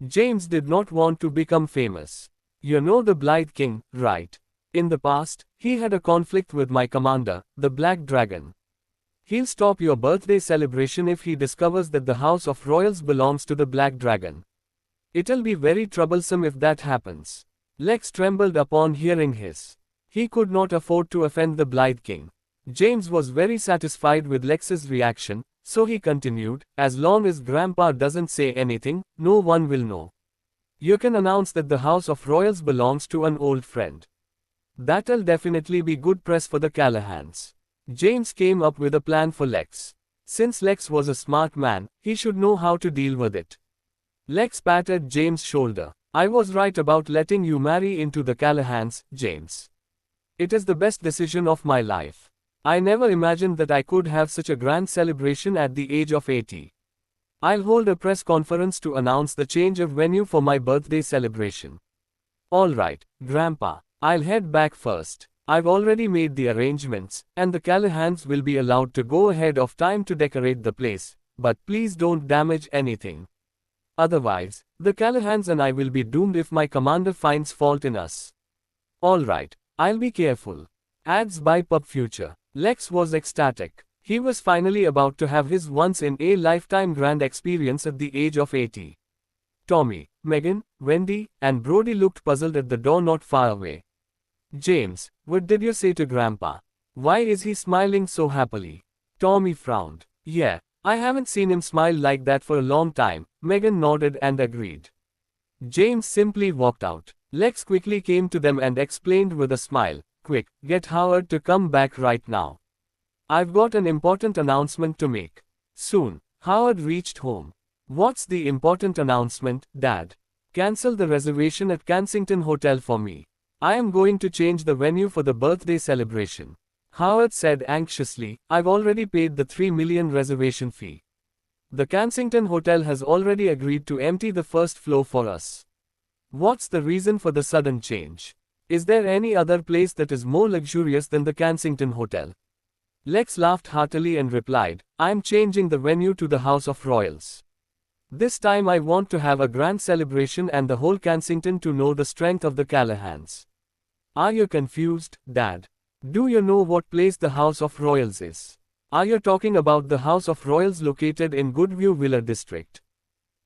James did not want to become famous. You know the Blight King, right? In the past, he had a conflict with my commander, the Black Dragon. He'll stop your birthday celebration if he discovers that the House of Royals belongs to the Black Dragon. It'll be very troublesome if that happens. Lex trembled upon hearing his. He could not afford to offend the Blight King. James was very satisfied with Lex's reaction, so he continued, as long as Grandpa doesn't say anything, no one will know. You can announce that the House of Royals belongs to an old friend. That'll definitely be good press for the Callahans. James came up with a plan for Lex. Since Lex was a smart man, he should know how to deal with it. Lex patted James' shoulder. I was right about letting you marry into the Callahans, James. It is the best decision of my life. I never imagined that I could have such a grand celebration at the age of 80. I'll hold a press conference to announce the change of venue for my birthday celebration. Alright, Grandpa, I'll head back first. I've already made the arrangements, and the Callahans will be allowed to go ahead of time to decorate the place, but please don't damage anything. Otherwise, the Callahans and I will be doomed if my commander finds fault in us. Alright, I'll be careful. Ads by Pub Future. Lex was ecstatic. He was finally about to have his once-in-a-lifetime grand experience at the age of 80. Tommy, Megan, Wendy, and Brody looked puzzled at the door not far away. James, what did you say to Grandpa? Why is he smiling so happily? Tommy frowned. Yeah, I haven't seen him smile like that for a long time. Megan nodded and agreed. James simply walked out. Lex quickly came to them and explained with a smile, quick, get Howard to come back right now. I've got an important announcement to make. Soon, Howard reached home. What's the important announcement, Dad? Cancel the reservation at Kensington Hotel for me. I am going to change the venue for the birthday celebration. Howard said anxiously, I've already paid the $3 million reservation fee. The Kensington Hotel has already agreed to empty the first floor for us. What's the reason for the sudden change? Is there any other place that is more luxurious than the Kensington Hotel? Lex laughed heartily and replied, I'm changing the venue to the House of Royals. This time I want to have a grand celebration and the whole Kensington to know the strength of the Callahans. Are you confused, Dad? Do you know what place the House of Royals is? Are you talking about the House of Royals located in Goodview Villa District?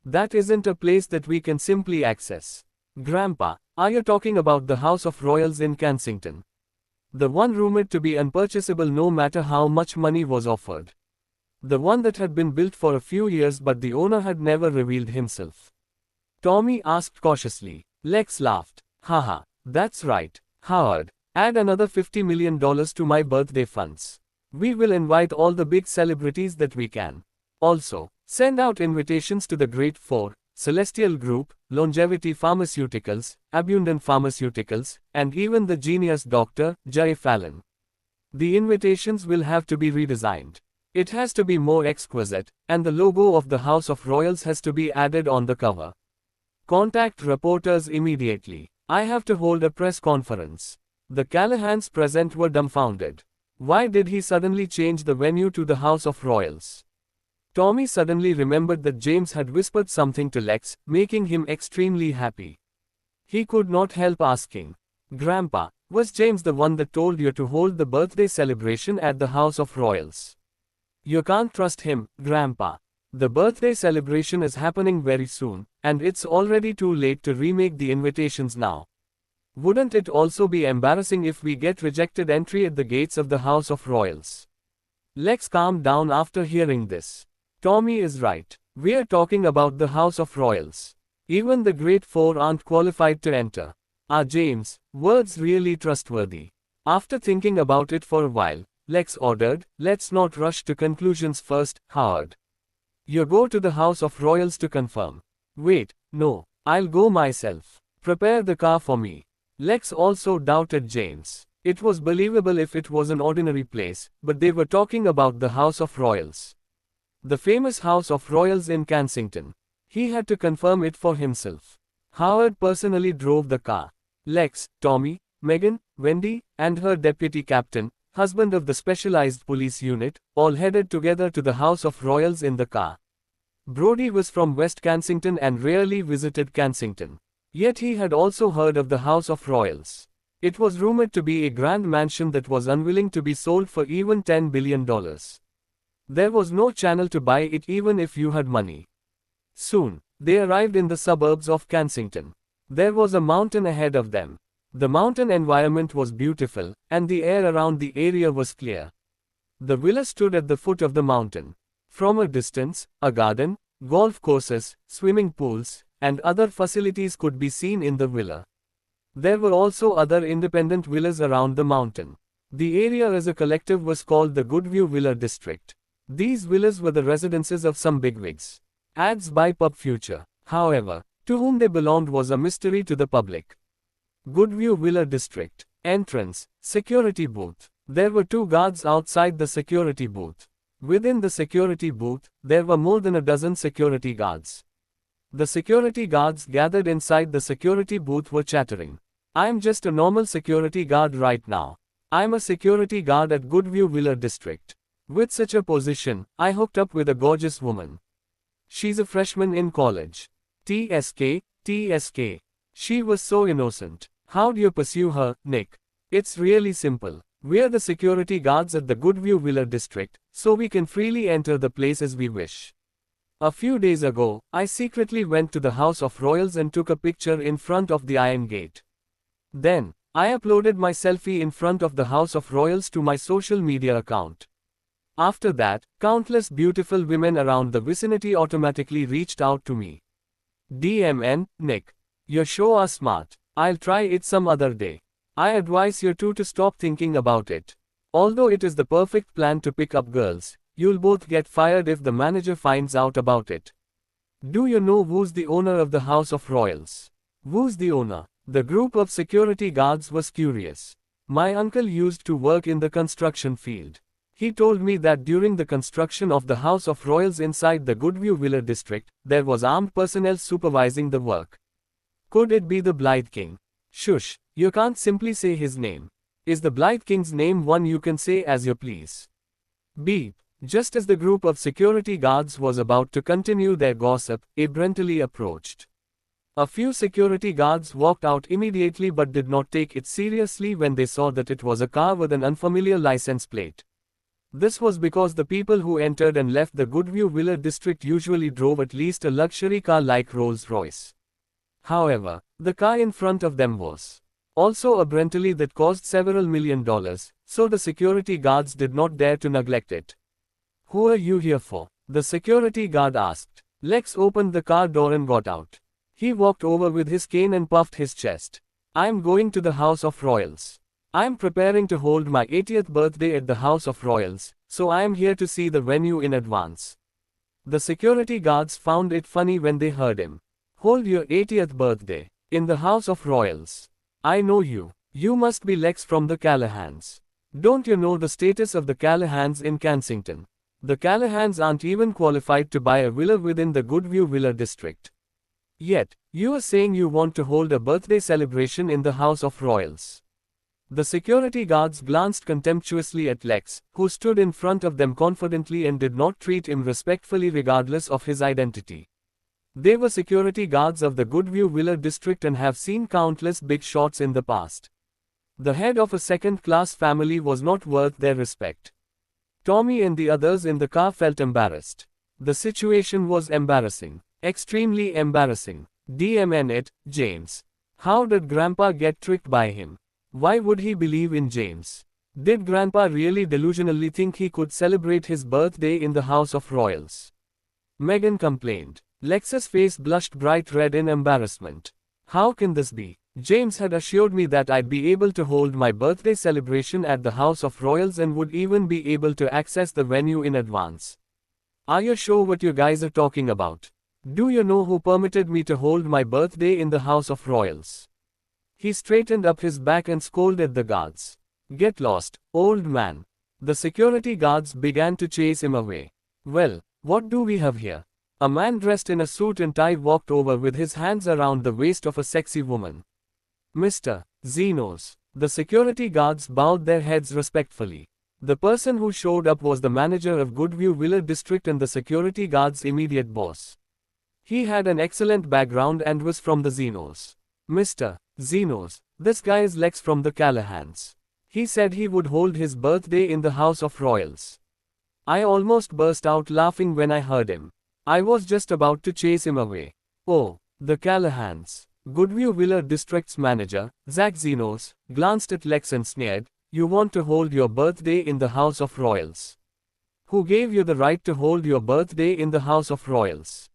That isn't a place that we can simply access. Grandpa, are you talking about the House of Royals in Kensington? The one rumored to be unpurchasable no matter how much money was offered. The one that had been built for a few years but the owner had never revealed himself. Tommy asked cautiously. Lex laughed. Haha, that's right, Howard. Add another $50 million to my birthday funds. We will invite all the big celebrities that we can. Also, send out invitations to the Great Four, Celestial Group, Longevity Pharmaceuticals, Abundant Pharmaceuticals, and even the genius Dr. Jay Fallon. The invitations will have to be redesigned. It has to be more exquisite, and the logo of the House of Royals has to be added on the cover. Contact reporters immediately. I have to hold a press conference. The Callahans present were dumbfounded. Why did he suddenly change the venue to the House of Royals? Tommy suddenly remembered that James had whispered something to Lex, making him extremely happy. He could not help asking, Grandpa, was James the one that told you to hold the birthday celebration at the House of Royals? You can't trust him, Grandpa. The birthday celebration is happening very soon, and it's already too late to remake the invitations now. Wouldn't it also be embarrassing if we get rejected entry at the gates of the House of Royals? Lex calmed down after hearing this. Tommy is right. We're talking about the House of Royals. Even the Great Four aren't qualified to enter. Are James' words really trustworthy? After thinking about it for a while, Lex ordered, let's not rush to conclusions first, Howard. You go to the House of Royals to confirm. Wait, no, I'll go myself. Prepare the car for me. Lex also doubted James. It was believable if it was an ordinary place, but they were talking about the House of Royals. The famous House of Royals in Kensington. He had to confirm it for himself. Howard personally drove the car. Lex, Tommy, Megan, Wendy, and her deputy captain, husband of the specialized police unit, all headed together to the House of Royals in the car. Brody was from West Kensington and rarely visited Kensington. Yet he had also heard of the House of Royals. It was rumored to be a grand mansion that was unwilling to be sold for even $10 billion. There was no channel to buy it even if you had money. Soon, they arrived in the suburbs of Kensington. There was a mountain ahead of them. The mountain environment was beautiful, and the air around the area was clear. The villa stood at the foot of the mountain. From a distance, a garden, golf courses, swimming pools, and other facilities could be seen in the villa. There were also other independent villas around the mountain. The area as a collective was called the Goodview Villa District. These villas were the residences of some bigwigs. Ads by Pub Future. However, to whom they belonged was a mystery to the public. Goodview Villa District. Entrance, security booth. There were 2 guards outside the security booth. Within the security booth, there were more than a dozen security guards. The security guards gathered inside the security booth were chattering. "I'm just a normal security guard right now. I'm a security guard at Goodview Villa District. With such a position, I hooked up with a gorgeous woman. She's a freshman in college. TSK, TSK. She was so innocent. How do you pursue her, Nick? It's really simple. We're the security guards at the Goodview Villa District, so we can freely enter the place as we wish. A few days ago, I secretly went to the House of Royals and took a picture in front of the Iron Gate. Then, I uploaded my selfie in front of the House of Royals to my social media account. After that, countless beautiful women around the vicinity automatically reached out to me. DMN, Nick. You're sure smart. I'll try it some other day. I advise you two to stop thinking about it. Although it is the perfect plan to pick up girls, you'll both get fired if the manager finds out about it. Do you know who's the owner of the House of Royals? Who's the owner? The group of security guards was curious. My uncle used to work in the construction field. He told me that during the construction of the House of Royals inside the Goodview Villa District, there was armed personnel supervising the work. Could it be the Blythe King? Shush, you can't simply say his name. Is the Blythe King's name one you can say as you please? Beep. Just as the group of security guards was about to continue their gossip, a Brently approached. A few security guards walked out immediately but did not take it seriously when they saw that it was a car with an unfamiliar license plate. This was because the people who entered and left the Goodview Villa District usually drove at least a luxury car like Rolls-Royce. However, the car in front of them was also a Brently that cost several $1 million, so the security guards did not dare to neglect it. Who are you here for? The security guard asked. Lex opened the car door and got out. He walked over with his cane and puffed his chest. I'm going to the House of Royals. I'm preparing to hold my 80th birthday at the House of Royals, so I am here to see the venue in advance. The security guards found it funny when they heard him. Hold your 80th birthday in the House of Royals. I know you. You must be Lex from the Callahans. Don't you know the status of the Callahans in Kensington? The Callahans aren't even qualified to buy a villa within the Goodview Villa District. Yet, you are saying you want to hold a birthday celebration in the House of Royals. The security guards glanced contemptuously at Lex, who stood in front of them confidently and did not treat him respectfully regardless of his identity. They were security guards of the Goodview Villa District and have seen countless big shots in the past. The head of a second-class family was not worth their respect. Tommy and the others in the car felt embarrassed. The situation was embarrassing. Extremely embarrassing. DMN it, James. How did Grandpa get tricked by him? Why would he believe in James? Did Grandpa really delusionally think he could celebrate his birthday in the House of Royals? Megan complained. Lex's face blushed bright red in embarrassment. How can this be? James had assured me that I'd be able to hold my birthday celebration at the House of Royals and would even be able to access the venue in advance. Are you sure what you guys are talking about? Do you know who permitted me to hold my birthday in the House of Royals? He straightened up his back and scolded the guards. Get lost, old man. The security guards began to chase him away. Well, what do we have here? A man dressed in a suit and tie walked over with his hands around the waist of a sexy woman. Mr. Zenos. The security guards bowed their heads respectfully. The person who showed up was the manager of Goodview Villa District and the security guard's immediate boss. He had an excellent background and was from the Xenos. Mr. Xenos, this guy is Lex from the Callahans. He said he would hold his birthday in the House of Royals. I almost burst out laughing when I heard him. I was just about to chase him away. Oh, the Callahans. Goodview Villa District's manager, Zach Xenos, glanced at Lex and sneered, "You want to hold your birthday in the House of Royals? Who gave you the right to hold your birthday in the House of Royals?"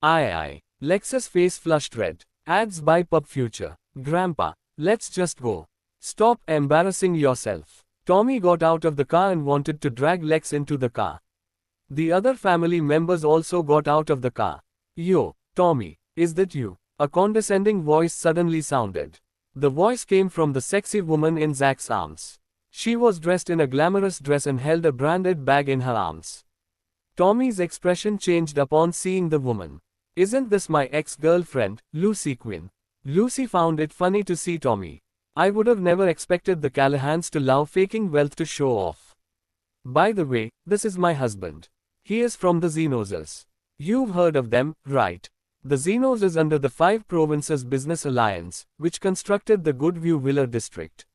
Aye. Lex's face flushed red. Ads by Pub Future. Grandpa, let's just go. Stop embarrassing yourself. Tommy got out of the car and wanted to drag Lex into the car. The other family members also got out of the car. "Yo, Tommy, is that you?" A condescending voice suddenly sounded. The voice came from the sexy woman in Zach's arms. She was dressed in a glamorous dress and held a branded bag in her arms. Tommy's expression changed upon seeing the woman. "Isn't this my ex-girlfriend, Lucy Quinn?" Lucy found it funny to see Tommy. "I would have never expected the Callahans to love faking wealth to show off. By the way, this is my husband. He is from the Xenoses. You've heard of them, right? The Xenos is under the Five Provinces Business Alliance, which constructed the Goodview Villa District.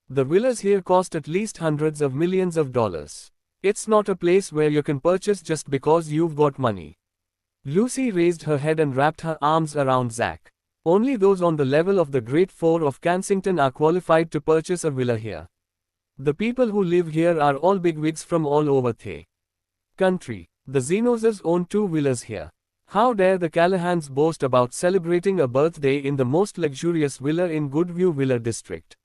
The villas here cost at least hundreds of millions of dollars. It's not a place where you can purchase just because you've got money." Lucy raised her head and wrapped her arms around Zach. "Only those on the level of the Great Four of Kensington are qualified to purchase a villa here. The people who live here are all bigwigs from all over the country. The Xenoses own 2 villas here. How dare the Callahans boast about celebrating a birthday in the most luxurious villa in Goodview Villa District?"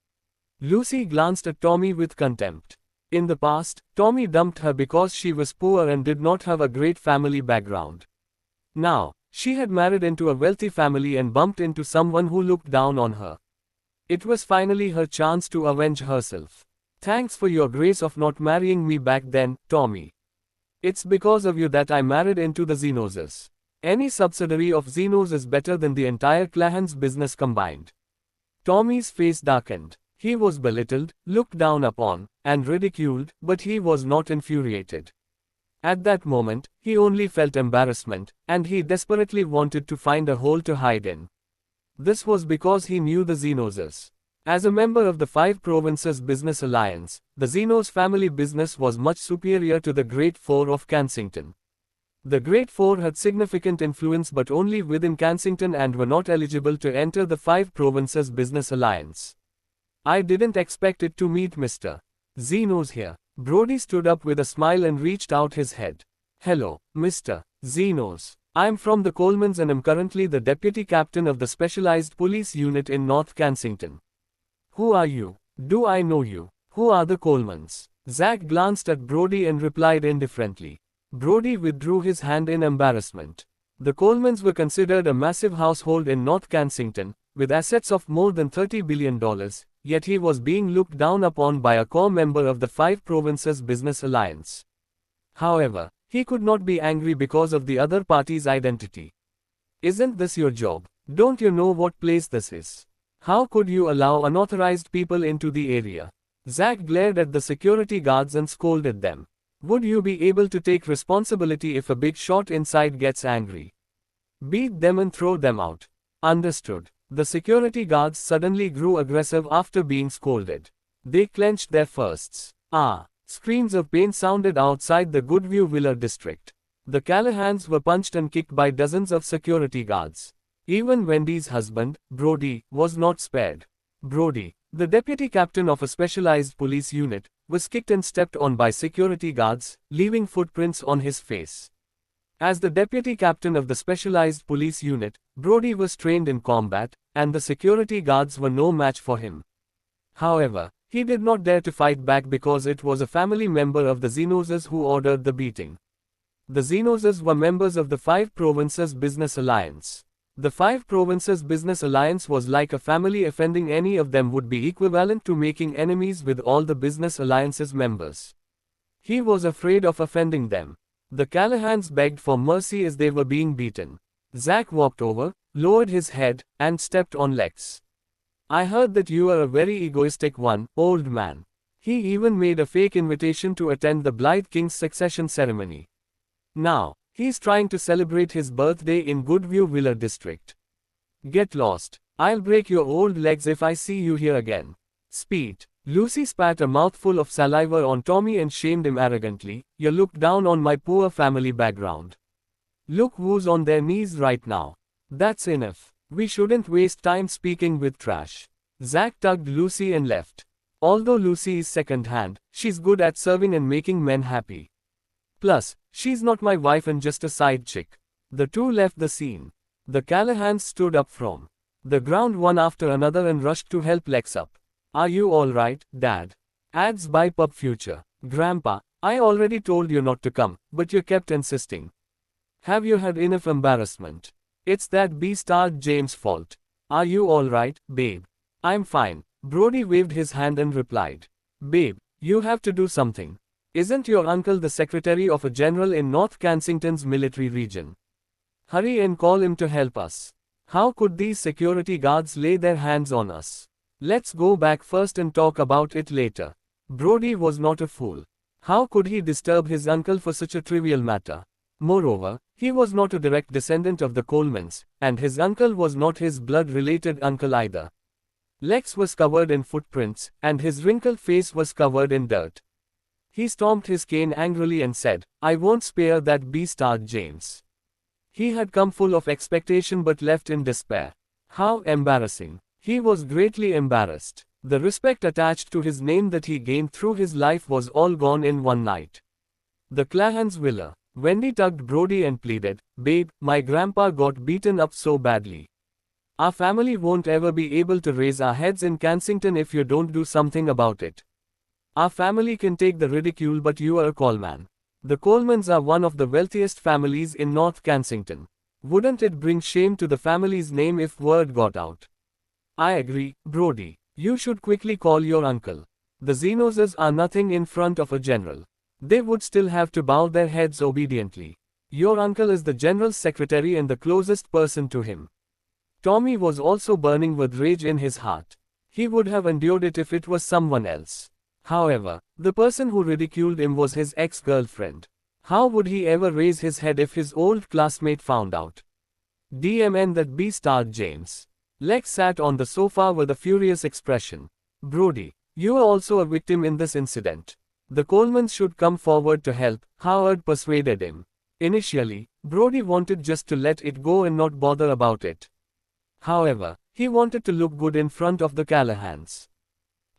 Lucy glanced at Tommy with contempt. In the past, Tommy dumped her because she was poor and did not have a great family background. Now, she had married into a wealthy family and bumped into someone who looked down on her. It was finally her chance to avenge herself. "Thanks for your grace of not marrying me back then, Tommy. It's because of you that I married into the Xenoses. Any subsidiary of Xenos is better than the entire Callahans business combined." Tommy's face darkened. He was belittled, looked down upon, and ridiculed, but he was not infuriated. At that moment, he only felt embarrassment, and he desperately wanted to find a hole to hide in. This was because he knew the Xenoses. As a member of the Five Provinces Business Alliance, the Xenos family business was much superior to the Great Four of Kensington. The Great Four had significant influence but only within Kensington and were not eligible to enter the Five Provinces Business Alliance. "I didn't expect it to meet Mr. Xenos here." Brody stood up with a smile and reached out his head. "Hello, Mr. Xenos. I'm from the Colemans and am currently the deputy captain of the specialized police unit in North Kensington." "Who are you? Do I know you? Who are the Colemans?" Zach glanced at Brody and replied indifferently. Brody withdrew his hand in embarrassment. The Colemans were considered a massive household in North Kensington, with assets of more than $30 billion, yet he was being looked down upon by a core member of the Five Provinces Business Alliance. However, he could not be angry because of the other party's identity. "Isn't this your job? Don't you know what place this is? How could you allow unauthorized people into the area?" Zach glared at the security guards and scolded them. "Would you be able to take responsibility if a big shot inside gets angry? Beat them and throw them out." "Understood." The security guards suddenly grew aggressive after being scolded. They clenched their fists. Screams of pain sounded outside the Goodview Villa District. The Callahans were punched and kicked by dozens of security guards. Even Wendy's husband, Brody, was not spared. Brody, the deputy captain of a specialized police unit, was kicked and stepped on by security guards, leaving footprints on his face. As the deputy captain of the specialized police unit, Brody was trained in combat, and the security guards were no match for him. However, he did not dare to fight back because it was a family member of the Xenoses who ordered the beating. The Xenoses were members of the Five Provinces Business Alliance. The Five Provinces Business Alliance was like a family. Offending any of them would be equivalent to making enemies with all the Business Alliance's members. He was afraid of offending them. The Callahans begged for mercy as they were being beaten. Zach walked over, lowered his head, and stepped on Lex. "I heard that you are a very egoistic one, old man. He even made a fake invitation to attend the Blythe King's succession ceremony. Now, he's trying to celebrate his birthday in Goodview Villa district. Get lost. I'll break your old legs if I see you here again. Speed. Lucy spat a mouthful of saliva on Tommy and shamed him arrogantly. You look down on my poor family background. Look who's on their knees right now. That's enough. We shouldn't waste time speaking with trash. Zach tugged Lucy and left. Although Lucy is second-hand, she's good at serving and making men happy. Plus, she's not my wife and just a side chick. The two left the scene. The Callahans stood up from the ground one after another and rushed to help Lex up. Are you alright, Dad? Ads by Pub Future. Grandpa, I already told you not to come, but you kept insisting. Have you had enough embarrassment? It's that B-star James' fault. Are you alright, babe? I'm fine. Brody waved his hand and replied. Babe, you have to do something. Isn't your uncle the secretary of a general in North Kensington's military region? Hurry and call him to help us. How could these security guards lay their hands on us? Let's go back first and talk about it later. Brody was not a fool. How could he disturb his uncle for such a trivial matter? Moreover, he was not a direct descendant of the Colemans, and his uncle was not his blood-related uncle either. Lex was covered in footprints, and his wrinkled face was covered in dirt. He stomped his cane angrily and said, I won't spare that B-star James. He had come full of expectation but left in despair. How embarrassing. He was greatly embarrassed. The respect attached to his name that he gained through his life was all gone in one night. The Clahans' villa. Wendy tugged Brody and pleaded, Babe, my grandpa got beaten up so badly. Our family won't ever be able to raise our heads in Kensington if you don't do something about it. Our family can take the ridicule, but you are a Coleman. The Colemans are one of the wealthiest families in North Kensington. Wouldn't it bring shame to the family's name if word got out? I agree, Brody. You should quickly call your uncle. The Xenoses are nothing in front of a general. They would still have to bow their heads obediently. Your uncle is the general's secretary and the closest person to him. Tommy was also burning with rage in his heart. He would have endured it if it was someone else. However, the person who ridiculed him was his ex-girlfriend. How would he ever raise his head if his old classmate found out? DMN that B-star James. Lex sat on the sofa with a furious expression. Brody, you are also a victim in this incident. The Colemans should come forward to help, Howard persuaded him. Initially, Brody wanted just to let it go and not bother about it. However, he wanted to look good in front of the Callahans.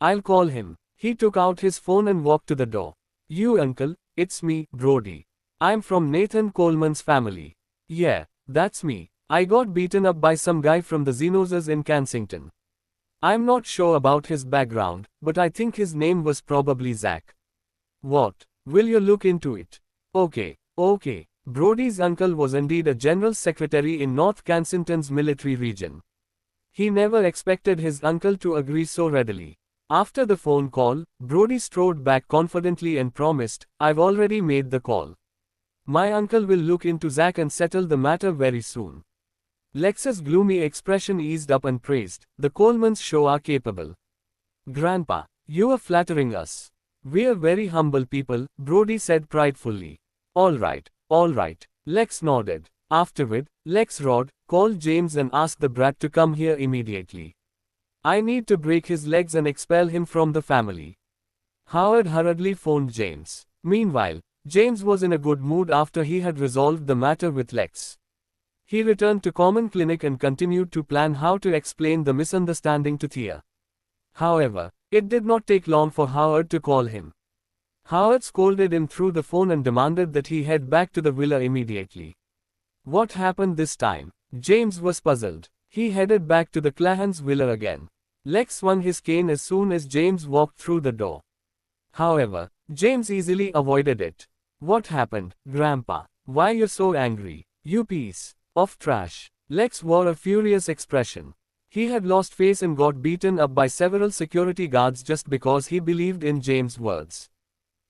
I'll call him. He took out his phone and walked to the door. You uncle, it's me, Brody. I'm from Nathan Coleman's family. Yeah, that's me. I got beaten up by some guy from the Xenoses in Kensington. I'm not sure about his background, but I think his name was probably Zach. What? Will you look into it? Okay. Brody's uncle was indeed a general secretary in North Kensington's military region. He never expected his uncle to agree so readily. After the phone call, Brody strode back confidently and promised, I've already made the call. My uncle will look into Zach and settle the matter very soon. Lex's gloomy expression eased up and praised, the Colemans show are capable. Grandpa, you are flattering us. We're very humble people, Brody said pridefully. Alright. Lex nodded. Afterward, Lex roared, call James and ask the brat to come here immediately. I need to break his legs and expel him from the family. Howard hurriedly phoned James. Meanwhile, James was in a good mood after he had resolved the matter with Lex. He returned to Common Clinic and continued to plan how to explain the misunderstanding to Thea. However, it did not take long for Howard to call him. Howard scolded him through the phone and demanded that he head back to the villa immediately. What happened this time? James was puzzled. He headed back to the Clahans' villa again. Lex swung his cane as soon as James walked through the door. However, James easily avoided it. What happened, Grandpa? Why you're so angry? You piece of trash. Lex wore a furious expression. He had lost face and got beaten up by several security guards just because he believed in James' words.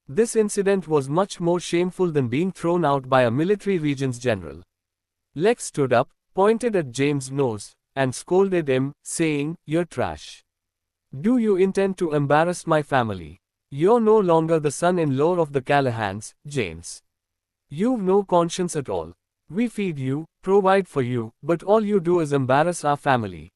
This incident was much more shameful than being thrown out by a military region's general. Lex stood up, pointed at James' nose, and scolded him, saying, You're trash. Do you intend to embarrass my family? You're no longer the son-in-law of the Callahans, James. You've no conscience at all. We feed you, provide for you, but all you do is embarrass our family.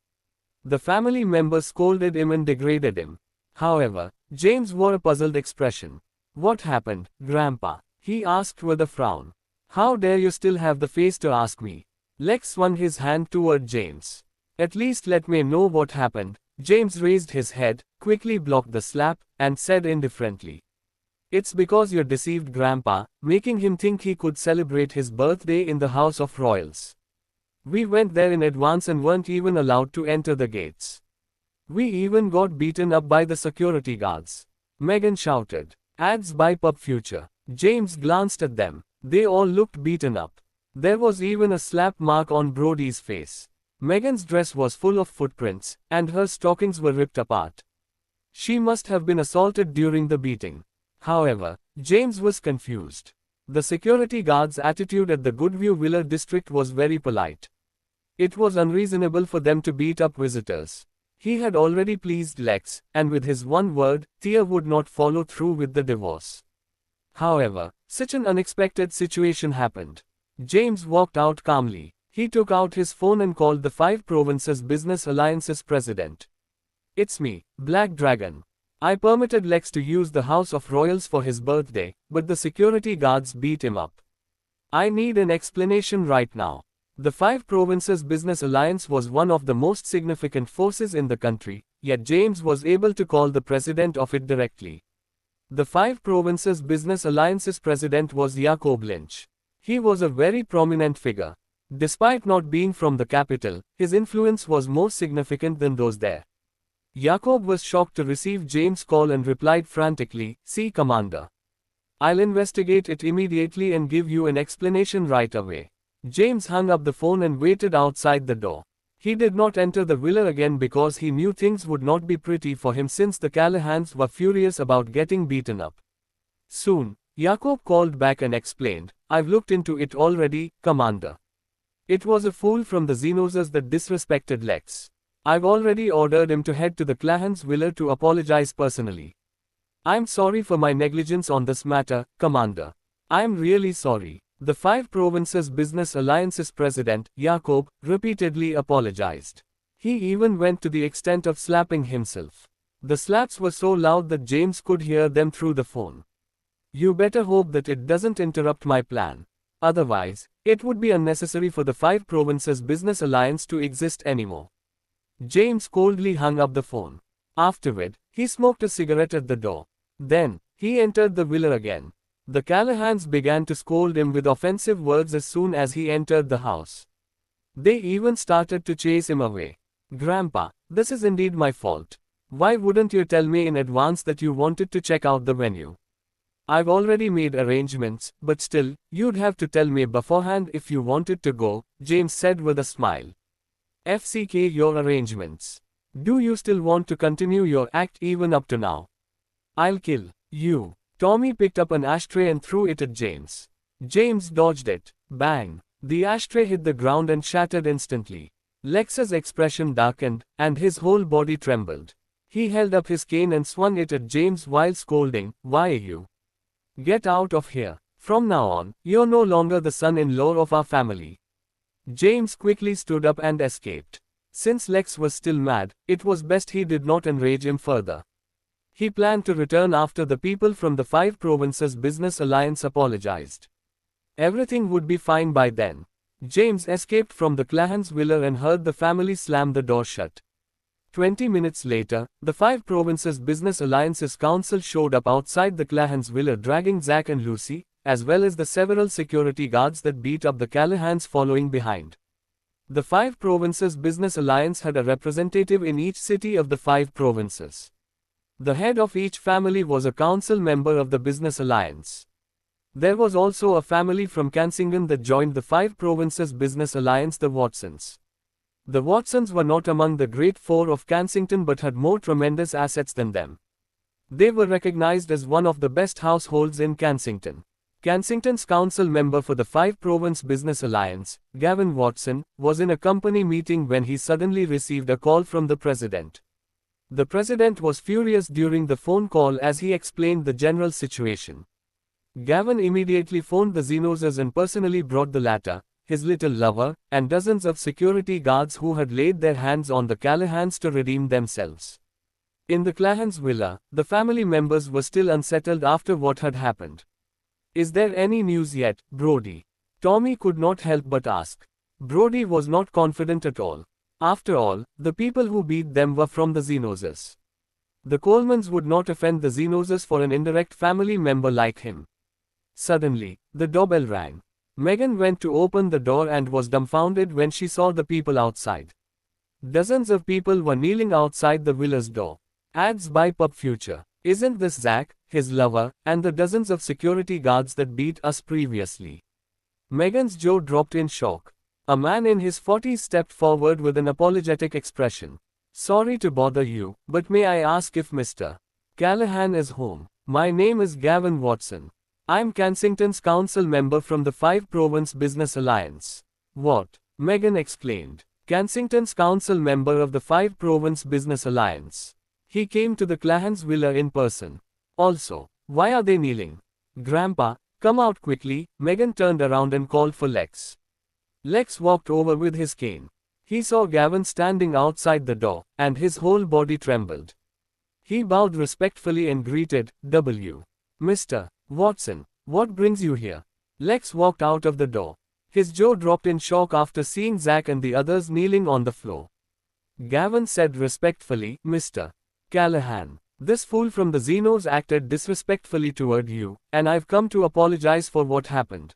The family members scolded him and degraded him. However, James wore a puzzled expression. What happened, Grandpa? He asked with a frown. How dare you still have the face to ask me? Lex swung his hand toward James. At least let me know what happened. James raised his head, quickly blocked the slap, and said indifferently. It's because you deceived Grandpa, making him think he could celebrate his birthday in the House of Royals. We went there in advance and weren't even allowed to enter the gates. We even got beaten up by the security guards. Meghan shouted. Ads by Pub Future. James glanced at them. They all looked beaten up. There was even a slap mark on Brody's face. Meghan's dress was full of footprints, and her stockings were ripped apart. She must have been assaulted during the beating. However, James was confused. The security guards' attitude at the Goodview Villa district was very polite. It was unreasonable for them to beat up visitors. He had already pleased Lex, and with his one word, Thea would not follow through with the divorce. However, such an unexpected situation happened. James walked out calmly. He took out his phone and called the Five Provinces Business Alliance's president. It's me, Black Dragon. I permitted Lex to use the House of Royals for his birthday, but the security guards beat him up. I need an explanation right now. The Five Provinces Business Alliance was one of the most significant forces in the country, yet James was able to call the president of it directly. The Five Provinces Business Alliance's president was Jacob Lynch. He was a very prominent figure. Despite not being from the capital, his influence was more significant than those there. Jacob was shocked to receive James' call and replied frantically, "See, Commander. I'll investigate it immediately and give you an explanation right away." James hung up the phone and waited outside the door. He did not enter the villa again because he knew things would not be pretty for him since the Callahans were furious about getting beaten up. Soon, Jacob called back and explained, "I've looked into it already, Commander. It was a fool from the Xenosers that disrespected Lex. I've already ordered him to head to the Clahans villa to apologize personally. I'm sorry for my negligence on this matter, Commander. I'm really sorry." The Five Provinces Business Alliance's president, Jacob, repeatedly apologized. He even went to the extent of slapping himself. The slaps were so loud that James could hear them through the phone. "You better hope that it doesn't interrupt my plan. Otherwise, it would be unnecessary for the Five Provinces Business Alliance to exist anymore." James coldly hung up the phone. Afterward, he smoked a cigarette at the door. Then, he entered the villa again. The Callahans began to scold him with offensive words as soon as he entered the house. They even started to chase him away. "Grandpa, this is indeed my fault. Why wouldn't you tell me in advance that you wanted to check out the venue? I've already made arrangements, but still, you'd have to tell me beforehand if you wanted to go," James said with a smile. "FCK your arrangements. Do you still want to continue your act even up to now? I'll kill you." Tommy picked up an ashtray and threw it at James. James dodged it. Bang! The ashtray hit the ground and shattered instantly. Lex's expression darkened, and his whole body trembled. He held up his cane and swung it at James while scolding, "Why you? Get out of here. From now on, you're no longer the son-in-law of our family." James quickly stood up and escaped. Since Lex was still mad, it was best he did not enrage him further. He planned to return after the people from the Five Provinces Business Alliance apologized. Everything would be fine by then. James escaped from the Clahans villa and heard the family slam the door shut. 20 minutes later, the Five Provinces Business Alliance's council showed up outside the Clahans villa dragging Zack and Lucy, as well as the several security guards that beat up the Callahans following behind. The Five Provinces Business Alliance had a representative in each city of the Five Provinces. The head of each family was a council member of the Business Alliance. There was also a family from Kensington that joined the Five Provinces Business Alliance, the Watsons. The Watsons were not among the Great Four of Kensington but had more tremendous assets than them. They were recognized as one of the best households in Kensington. Kensington's council member for the Five Province Business Alliance, Gavin Watson, was in a company meeting when he suddenly received a call from the president. The president was furious during the phone call as he explained the general situation. Gavin immediately phoned the Xenoses and personally brought the latter, his little lover, and dozens of security guards who had laid their hands on the Callahans to redeem themselves. In the Callahans' villa, the family members were still unsettled after what had happened. "Is there any news yet, Brody?" Tommy could not help but ask. Brody was not confident at all. After all, the people who beat them were from the Xenoses. The Colemans would not offend the Xenoses for an indirect family member like him. Suddenly, the doorbell rang. Megan went to open the door and was dumbfounded when she saw the people outside. Dozens of people were kneeling outside the villa's door. Ads by Pub Future. "Isn't this Zach, his lover, and the dozens of security guards that beat us previously?" Megan's jaw dropped in shock. A man in his 40s stepped forward with an apologetic expression. "Sorry to bother you, but may I ask if Mr. Callahan is home? My name is Gavin Watson. I'm Kensington's council member from the Five Province Business Alliance." "What?" Megan exclaimed. "Kensington's council member of the Five Province Business Alliance. He came to the Callahans' villa in person. Also, why are they kneeling?" "Grandpa, come out quickly." Megan turned around and called for Lex. Lex walked over with his cane. He saw Gavin standing outside the door, and his whole body trembled. He bowed respectfully and greeted, "Mr. Watson, what brings you here?" Lex walked out of the door. His jaw dropped in shock after seeing Zach and the others kneeling on the floor. Gavin said respectfully, "Mr. Callahan, this fool from the Xenos acted disrespectfully toward you, and I've come to apologize for what happened.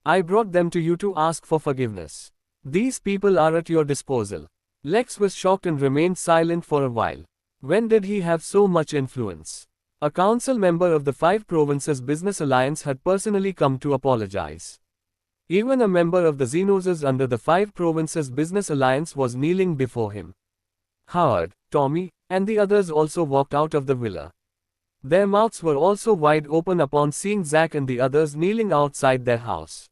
I brought them to you to ask for forgiveness. These people are at your disposal." Lex was shocked and remained silent for a while. When did he have so much influence? A council member of the Five Provinces Business Alliance had personally come to apologize. Even a member of the Xenoses under the Five Provinces Business Alliance was kneeling before him. Howard, Tommy, and the others also walked out of the villa. Their mouths were also wide open upon seeing Zach and the others kneeling outside their house.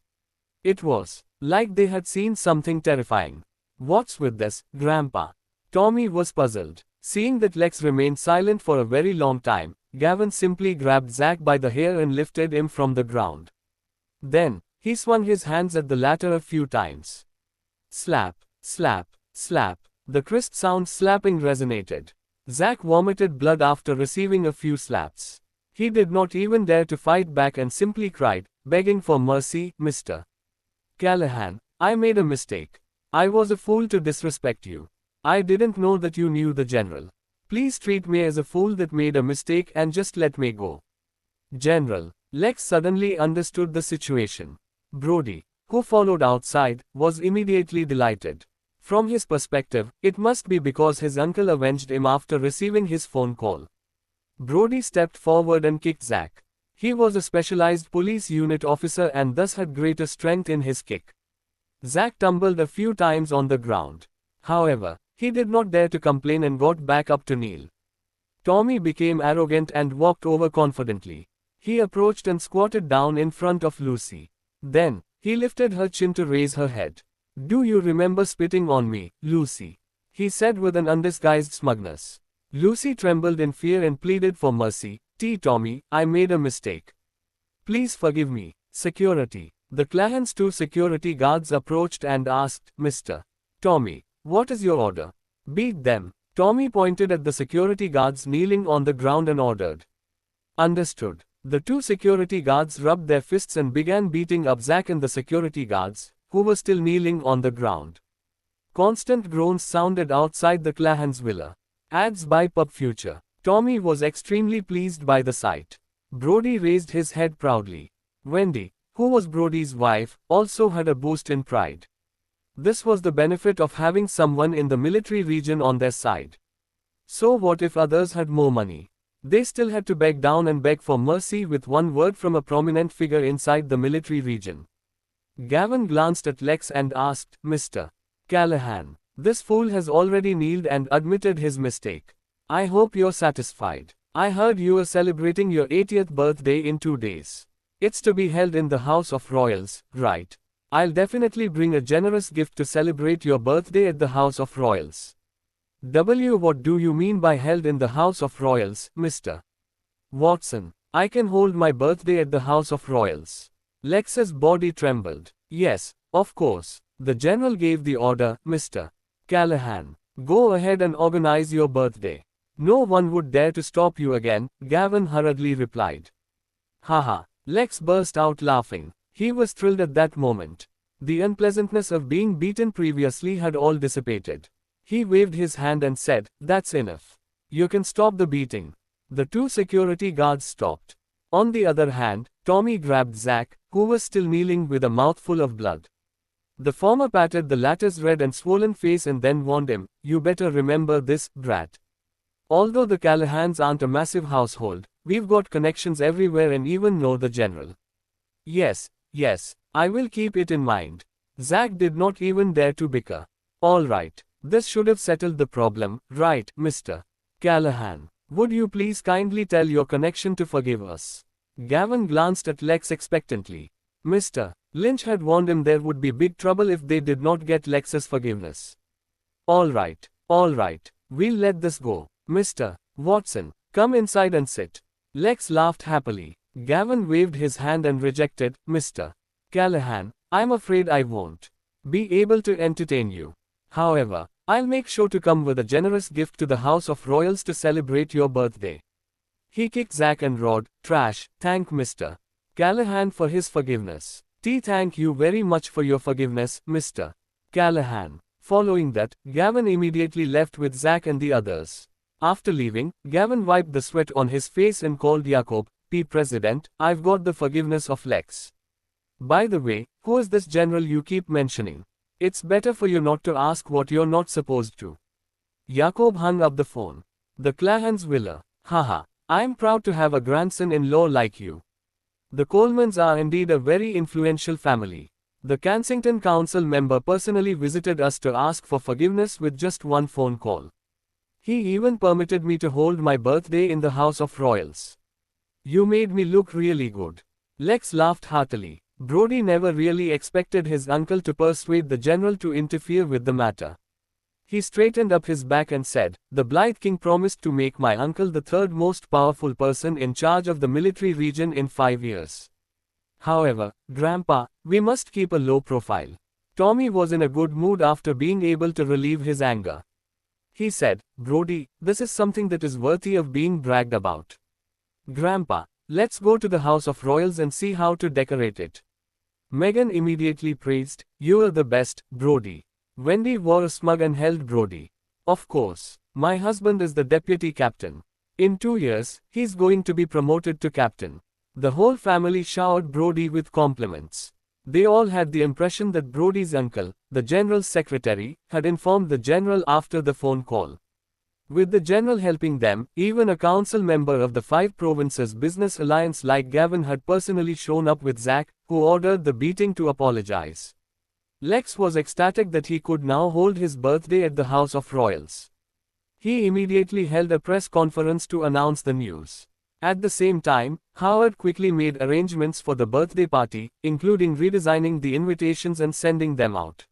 It was like they had seen something terrifying. "What's with this, Grandpa?" Tommy was puzzled. Seeing that Lex remained silent for a very long time, Gavin simply grabbed Zach by the hair and lifted him from the ground. Then, he swung his hands at the latter a few times. Slap, slap, slap. The crisp sound slapping resonated. Zach vomited blood after receiving a few slaps. He did not even dare to fight back and simply cried, begging for mercy, "Mr. Callahan, I made a mistake. I was a fool to disrespect you. I didn't know that you knew the general. Please treat me as a fool that made a mistake and just let me go." "General." Lex suddenly understood the situation. Brody, who followed outside, was immediately delighted. From his perspective, it must be because his uncle avenged him after receiving his phone call. Brody stepped forward and kicked Zach. He was a specialized police unit officer and thus had greater strength in his kick. Zach tumbled a few times on the ground. However, he did not dare to complain and got back up to kneel. Tommy became arrogant and walked over confidently. He approached and squatted down in front of Lucy. Then, he lifted her chin to raise her head. "Do you remember spitting on me, Lucy?" he said with an undisguised smugness. Lucy trembled in fear and pleaded for mercy. "Tommy, I made a mistake. Please forgive me." Security. The Callahan's two security guards approached and asked, "Mr. Tommy, what is your order?" "Beat them." Tommy pointed at the security guards kneeling on the ground and ordered. "Understood." The two security guards rubbed their fists and began beating up Zach and the security guards, who were still kneeling on the ground. Constant groans sounded outside the Callahan's villa. Ads by Pub Future. Tommy was extremely pleased by the sight. Brody raised his head proudly. Wendy, who was Brody's wife, also had a boost in pride. This was the benefit of having someone in the military region on their side. So what if others had more money? They still had to beg down and beg for mercy with one word from a prominent figure inside the military region. Gavin glanced at Lex and asked, "Mr. Callahan, this fool has already kneeled and admitted his mistake. I hope you're satisfied. I heard you were celebrating your 80th birthday in 2 days. It's to be held in the House of Royals, right? I'll definitely bring a generous gift to celebrate your birthday at the House of Royals." What do you mean by held in the House of Royals, Mr. Watson? I can hold my birthday at the House of Royals. Lex's body trembled. Yes, of course. The general gave the order, Mr. Callahan. Go ahead and organize your birthday. No one would dare to stop you again, Gavin hurriedly replied. Haha. Lex burst out laughing. He was thrilled at that moment. The unpleasantness of being beaten previously had all dissipated. He waved his hand and said, "That's enough. You can stop the beating." The two security guards stopped. On the other hand, Tommy grabbed Zack, who was still kneeling with a mouthful of blood. The former patted the latter's red and swollen face and then warned him, "You better remember this, brat. Although the Callahans aren't a massive household, we've got connections everywhere and even know the general." Yes, I will keep it in mind." Zack did not even dare to bicker. "All right. This should have settled the problem, right, Mr. Callahan? Would you please kindly tell your connection to forgive us?" Gavin glanced at Lex expectantly. Mr. Lynch had warned him there would be big trouble if they did not get Lex's forgiveness. All right. We'll let this go. Mr. Watson, come inside and sit." Lex laughed happily. Gavin waved his hand and rejected, "Mr. Callahan, I'm afraid I won't be able to entertain you. However, I'll make sure to come with a generous gift to the House of Royals to celebrate your birthday." He kicked Zack and roared, "Trash, thank Mr. Callahan for his forgiveness. Thank you very much for your forgiveness, Mr. Callahan." Following that, Gavin immediately left with Zack and the others. After leaving, Gavin wiped the sweat on his face and called Jacob, "P. President, I've got the forgiveness of Lex. By the way, who is this general you keep mentioning? It's better for you not to ask what you're not supposed to." Jacob hung up the phone. "The Clahans Willer. Haha, I'm proud to have a grandson-in-law like you. The Colemans are indeed a very influential family. The Kensington Council member personally visited us to ask for forgiveness with just one phone call. He even permitted me to hold my birthday in the House of Royals. You made me look really good." Lex laughed heartily. Brody never really expected his uncle to persuade the general to interfere with the matter. He straightened up his back and said, "The Blythe King promised to make my uncle the third most powerful person in charge of the military region in 5 years. However, Grandpa, we must keep a low profile." Tommy was in a good mood after being able to relieve his anger. He said, "Brody, this is something that is worthy of being bragged about. Grandpa, let's go to the House of Royals and see how to decorate it." Megan immediately praised, "You're the best, Brody." Wendy wore a smug and held Brody. "Of course, my husband is the deputy captain. In 2 years, he's going to be promoted to captain." The whole family showered Brody with compliments. They all had the impression that Brody's uncle, the general's secretary, had informed the general after the phone call. With the general helping them, even a council member of the 5 Provinces Business Alliance like Gavin had personally shown up with Zack, who ordered the beating to apologize. Lex was ecstatic that he could now hold his birthday at the House of Royals. He immediately held a press conference to announce the news. At the same time, Howard quickly made arrangements for the birthday party, including redesigning the invitations and sending them out.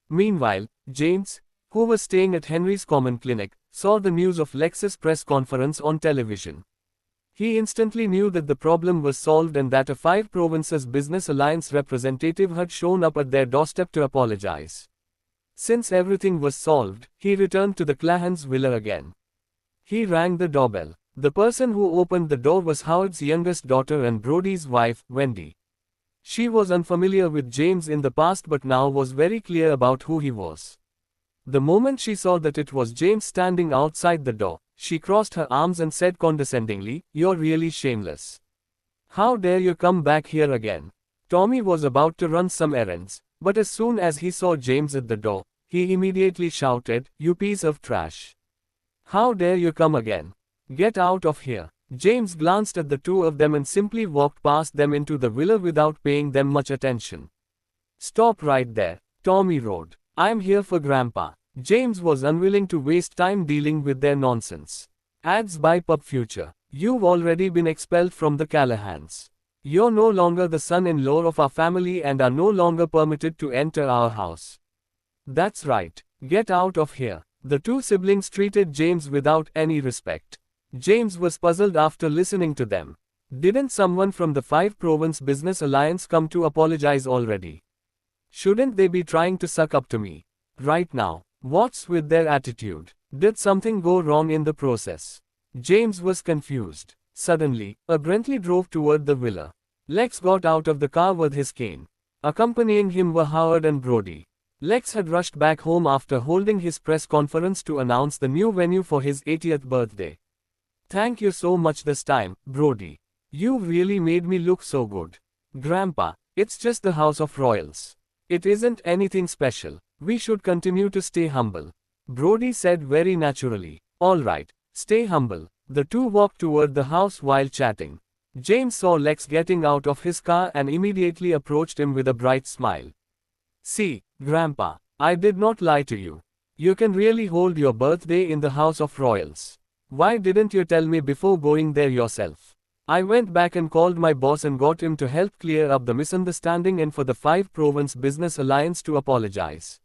Meanwhile, James, who was staying at Henry's Common Clinic, saw the news of Lex's press conference on television. He instantly knew that the problem was solved and that a 5 Provinces Business Alliance representative had shown up at their doorstep to apologize. Since everything was solved, he returned to the Clahans' villa again. He rang the doorbell. The person who opened the door was Howard's youngest daughter and Brody's wife, Wendy. She was unfamiliar with James in the past but now was very clear about who he was. The moment she saw that it was James standing outside the door, she crossed her arms and said condescendingly, "You're really shameless. How dare you come back here again?" Tommy was about to run some errands, but as soon as he saw James at the door, he immediately shouted, "You piece of trash. How dare you come again? Get out of here." James glanced at the two of them and simply walked past them into the villa without paying them much attention. "Stop right there," Tommy roared. "I'm here for Grandpa." James was unwilling to waste time dealing with their nonsense. Ads by Pub Future. You've already been expelled from the Callahans. You're no longer the son-in-law of our family and are no longer permitted to enter our house. That's right. Get out of here. The two siblings treated James without any respect. James was puzzled after listening to them. Didn't someone from the Five Province Business Alliance come to apologize already? Shouldn't they be trying to suck up to me right now? What's with their attitude? Did something go wrong in the process? James was confused. Suddenly, a Bentley drove toward the villa. Lex got out of the car with his cane. Accompanying him were Howard and Brody. Lex had rushed back home after holding his press conference to announce the new venue for his 80th birthday. Thank you so much this time, Brody. You really made me look so good. Grandpa, it's just the House of Royals. It isn't anything special. We should continue to stay humble. Brody said very naturally. All right, stay humble. The two walked toward the house while chatting. James saw Lex getting out of his car and immediately approached him with a bright smile. See, Grandpa, I did not lie to you. You can really hold your birthday in the House of Royals. Why didn't you tell me before going there yourself? I went back and called my boss and got him to help clear up the misunderstanding and for the Five Province Business Alliance to apologize.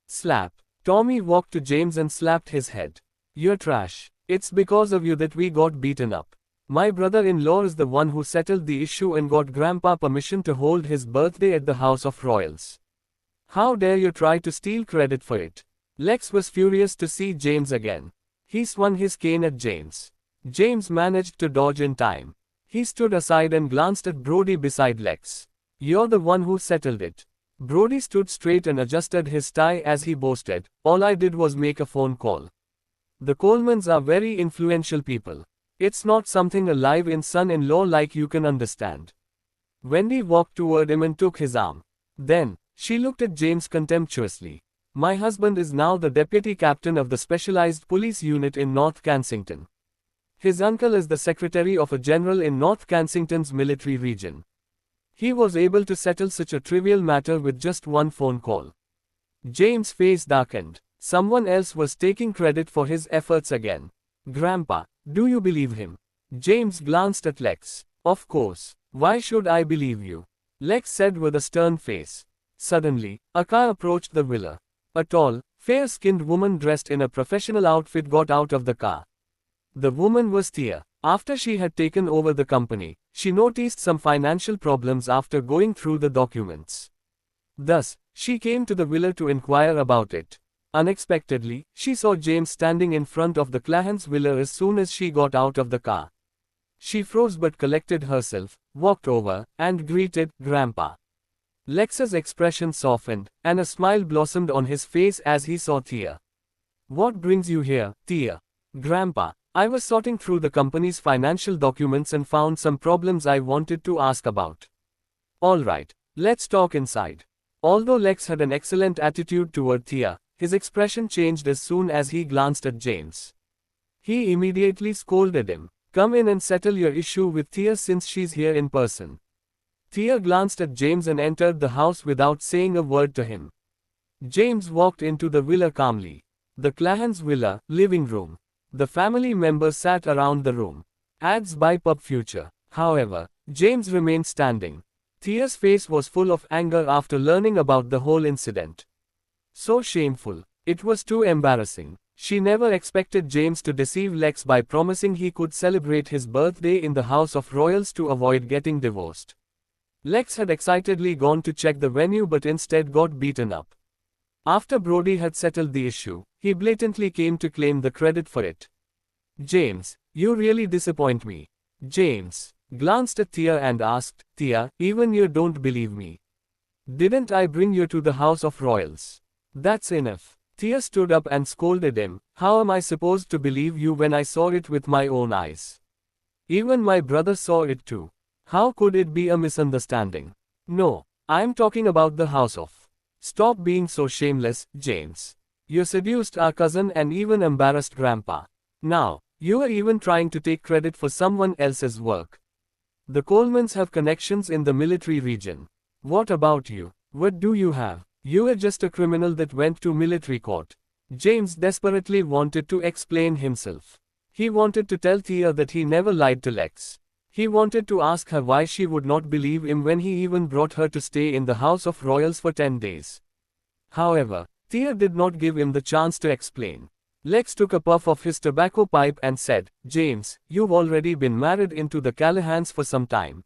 Slap. Tommy walked to James and slapped his head. You're trash. It's because of you that we got beaten up. My brother-in-law is the one who settled the issue and got Grandpa permission to hold his birthday at the House of Royals. How dare you try to steal credit for it? Lex was furious to see James again. He swung his cane at James. James managed to dodge in time. He stood aside and glanced at Brody beside Lex. You're the one who settled it. Brody stood straight and adjusted his tie as he boasted, all I did was make a phone call. The Colemans are very influential people. It's not something a live-in son-in-law like you can understand. Wendy walked toward him and took his arm. Then, she looked at James contemptuously. My husband is now the deputy captain of the specialized police unit in North Kensington. His uncle is the secretary of a general in North Kensington's military region. He was able to settle such a trivial matter with just one phone call. James' face darkened. Someone else was taking credit for his efforts again. Grandpa, do you believe him? James glanced at Lex. Of course. Why should I believe you? Lex said with a stern face. Suddenly, a car approached the villa. A tall, fair-skinned woman dressed in a professional outfit got out of the car. The woman was Thea. After she had taken over the company, she noticed some financial problems after going through the documents. Thus, she came to the villa to inquire about it. Unexpectedly, she saw James standing in front of the Clahans' villa as soon as she got out of the car. She froze but collected herself, walked over, and greeted Grandpa. Lex's expression softened, and a smile blossomed on his face as he saw Thea. What brings you here, Thea? Grandpa, I was sorting through the company's financial documents and found some problems I wanted to ask about. All right, let's talk inside. Although Lex had an excellent attitude toward Thea, his expression changed as soon as he glanced at James. He immediately scolded him. Come in and settle your issue with Thea since she's here in person. Thea glanced at James and entered the house without saying a word to him. James walked into the villa calmly. The Clahans' villa, living room. The family members sat around the room. Ads by Pub Future. However, James remained standing. Thea's face was full of anger after learning about the whole incident. So shameful. It was too embarrassing. She never expected James to deceive Lex by promising he could celebrate his birthday in the House of Royals to avoid getting divorced. Lex had excitedly gone to check the venue but instead got beaten up. After Brody had settled the issue, he blatantly came to claim the credit for it. James, you really disappoint me. James glanced at Thea and asked, Thea, even you don't believe me. Didn't I bring you to the House of Royals? That's enough. Thea stood up and scolded him. How am I supposed to believe you when I saw it with my own eyes? Even my brother saw it too. How could it be a misunderstanding? No, I'm talking about the House of. Stop being so shameless, James. You seduced our cousin and even embarrassed Grandpa. Now, you are even trying to take credit for someone else's work. The Colemans have connections in the military region. What about you? What do you have? You were just a criminal that went to military court. James desperately wanted to explain himself. He wanted to tell Thea that he never lied to Lex. He wanted to ask her why she would not believe him when he even brought her to stay in the House of Royals for 10 days. However, Thea did not give him the chance to explain. Lex took a puff of his tobacco pipe and said, James, you've already been married into the Callahans for some time.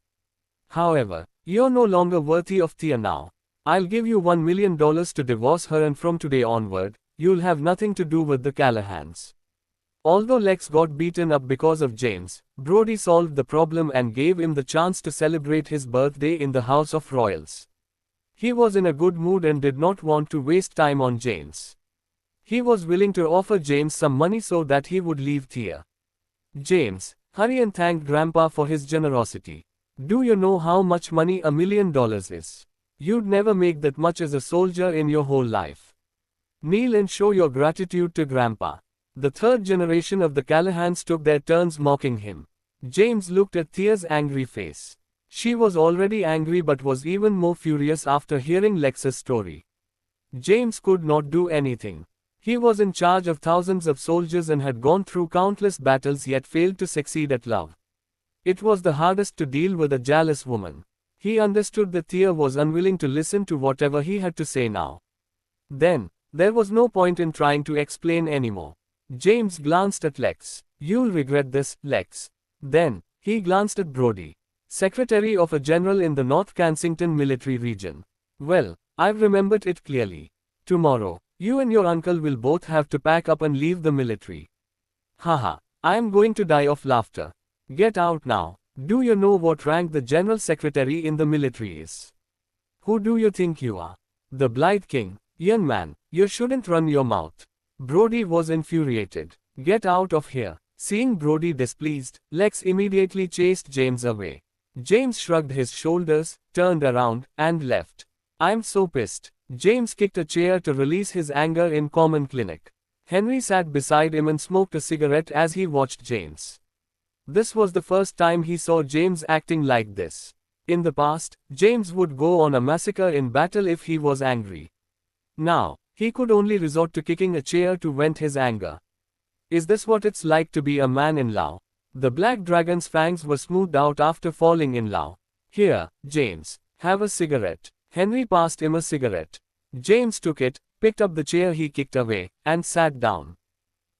However, you're no longer worthy of Thea now. I'll give you $1 million to divorce her, and from today onward, you'll have nothing to do with the Callahans. Although Lex got beaten up because of James, Brody solved the problem and gave him the chance to celebrate his birthday in the House of Royals. He was in a good mood and did not want to waste time on James. He was willing to offer James some money so that he would leave Thea. James, hurry and thank Grandpa for his generosity. Do you know how much money $1 million is? You'd never make that much as a soldier in your whole life. Kneel and show your gratitude to Grandpa. The third generation of the Callahans took their turns mocking him. James looked at Thea's angry face. She was already angry but was even more furious after hearing Lex's story. James could not do anything. He was in charge of thousands of soldiers and had gone through countless battles yet failed to succeed at love. It was the hardest to deal with a jealous woman. He understood that Thea was unwilling to listen to whatever he had to say now. Then, there was no point in trying to explain anymore. James glanced at Lex. You'll regret this, Lex. Then, he glanced at Brody, Secretary of a General in the North Kensington military region. Well, I've remembered it clearly. Tomorrow, you and your uncle will both have to pack up and leave the military. Haha, I am going to die of laughter. Get out now. Do you know what rank the General Secretary in the military is? Who do you think you are? The Blythe King. Young man, you shouldn't run your mouth. Brody was infuriated. Get out of here. Seeing Brody displeased, Lex immediately chased James away. James shrugged his shoulders, turned around, and left. I'm so pissed. James kicked a chair to release his anger in common clinic. Henry sat beside him and smoked a cigarette as he watched James. This was the first time he saw James acting like this. In the past, James would go on a massacre in battle if he was angry. Now, he could only resort to kicking a chair to vent his anger. Is this what it's like to be a man in law? The black dragon's fangs were smoothed out after falling in law. Here, James, have a cigarette. Henry passed him a cigarette. James took it, picked up the chair he kicked away, and sat down.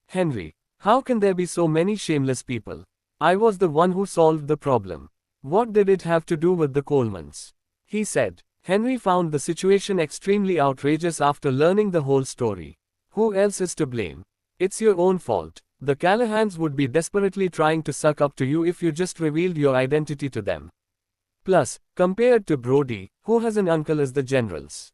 Henry, how can there be so many shameless people? I was the one who solved the problem. What did it have to do with the Colemans? He said. Henry found the situation extremely outrageous after learning the whole story. Who else is to blame? It's your own fault. The Callahans would be desperately trying to suck up to you if you just revealed your identity to them. Plus, compared to Brody, who has an uncle as the general's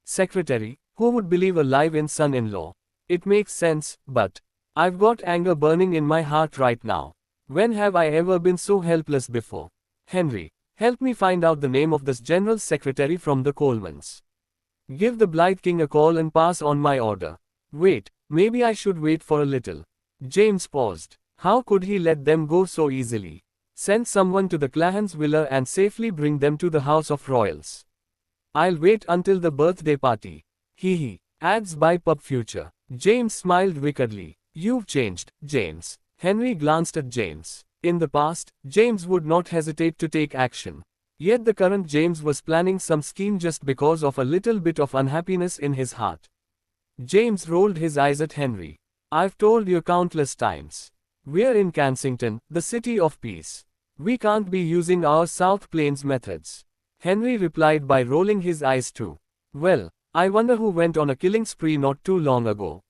secretary, who would believe a live-in son-in-law? It makes sense, but I've got anger burning in my heart right now. When have I ever been so helpless before? Henry, help me find out the name of this general secretary from the Colemans. Give the Blythe King a call and pass on my order. Wait, maybe I should wait for a little. James paused. How could he let them go so easily? Send someone to the Callahans' villa and safely bring them to the House of Royals. I'll wait until the birthday party. Hee, adds by Pub Future. James smiled wickedly. You've changed, James. Henry glanced at James. In the past, James would not hesitate to take action. Yet the current James was planning some scheme just because of a little bit of unhappiness in his heart. James rolled his eyes at Henry. I've told you countless times. We're in Kensington, the city of peace. We can't be using our South Plains methods. Henry replied by rolling his eyes too. Well, I wonder who went on a killing spree not too long ago.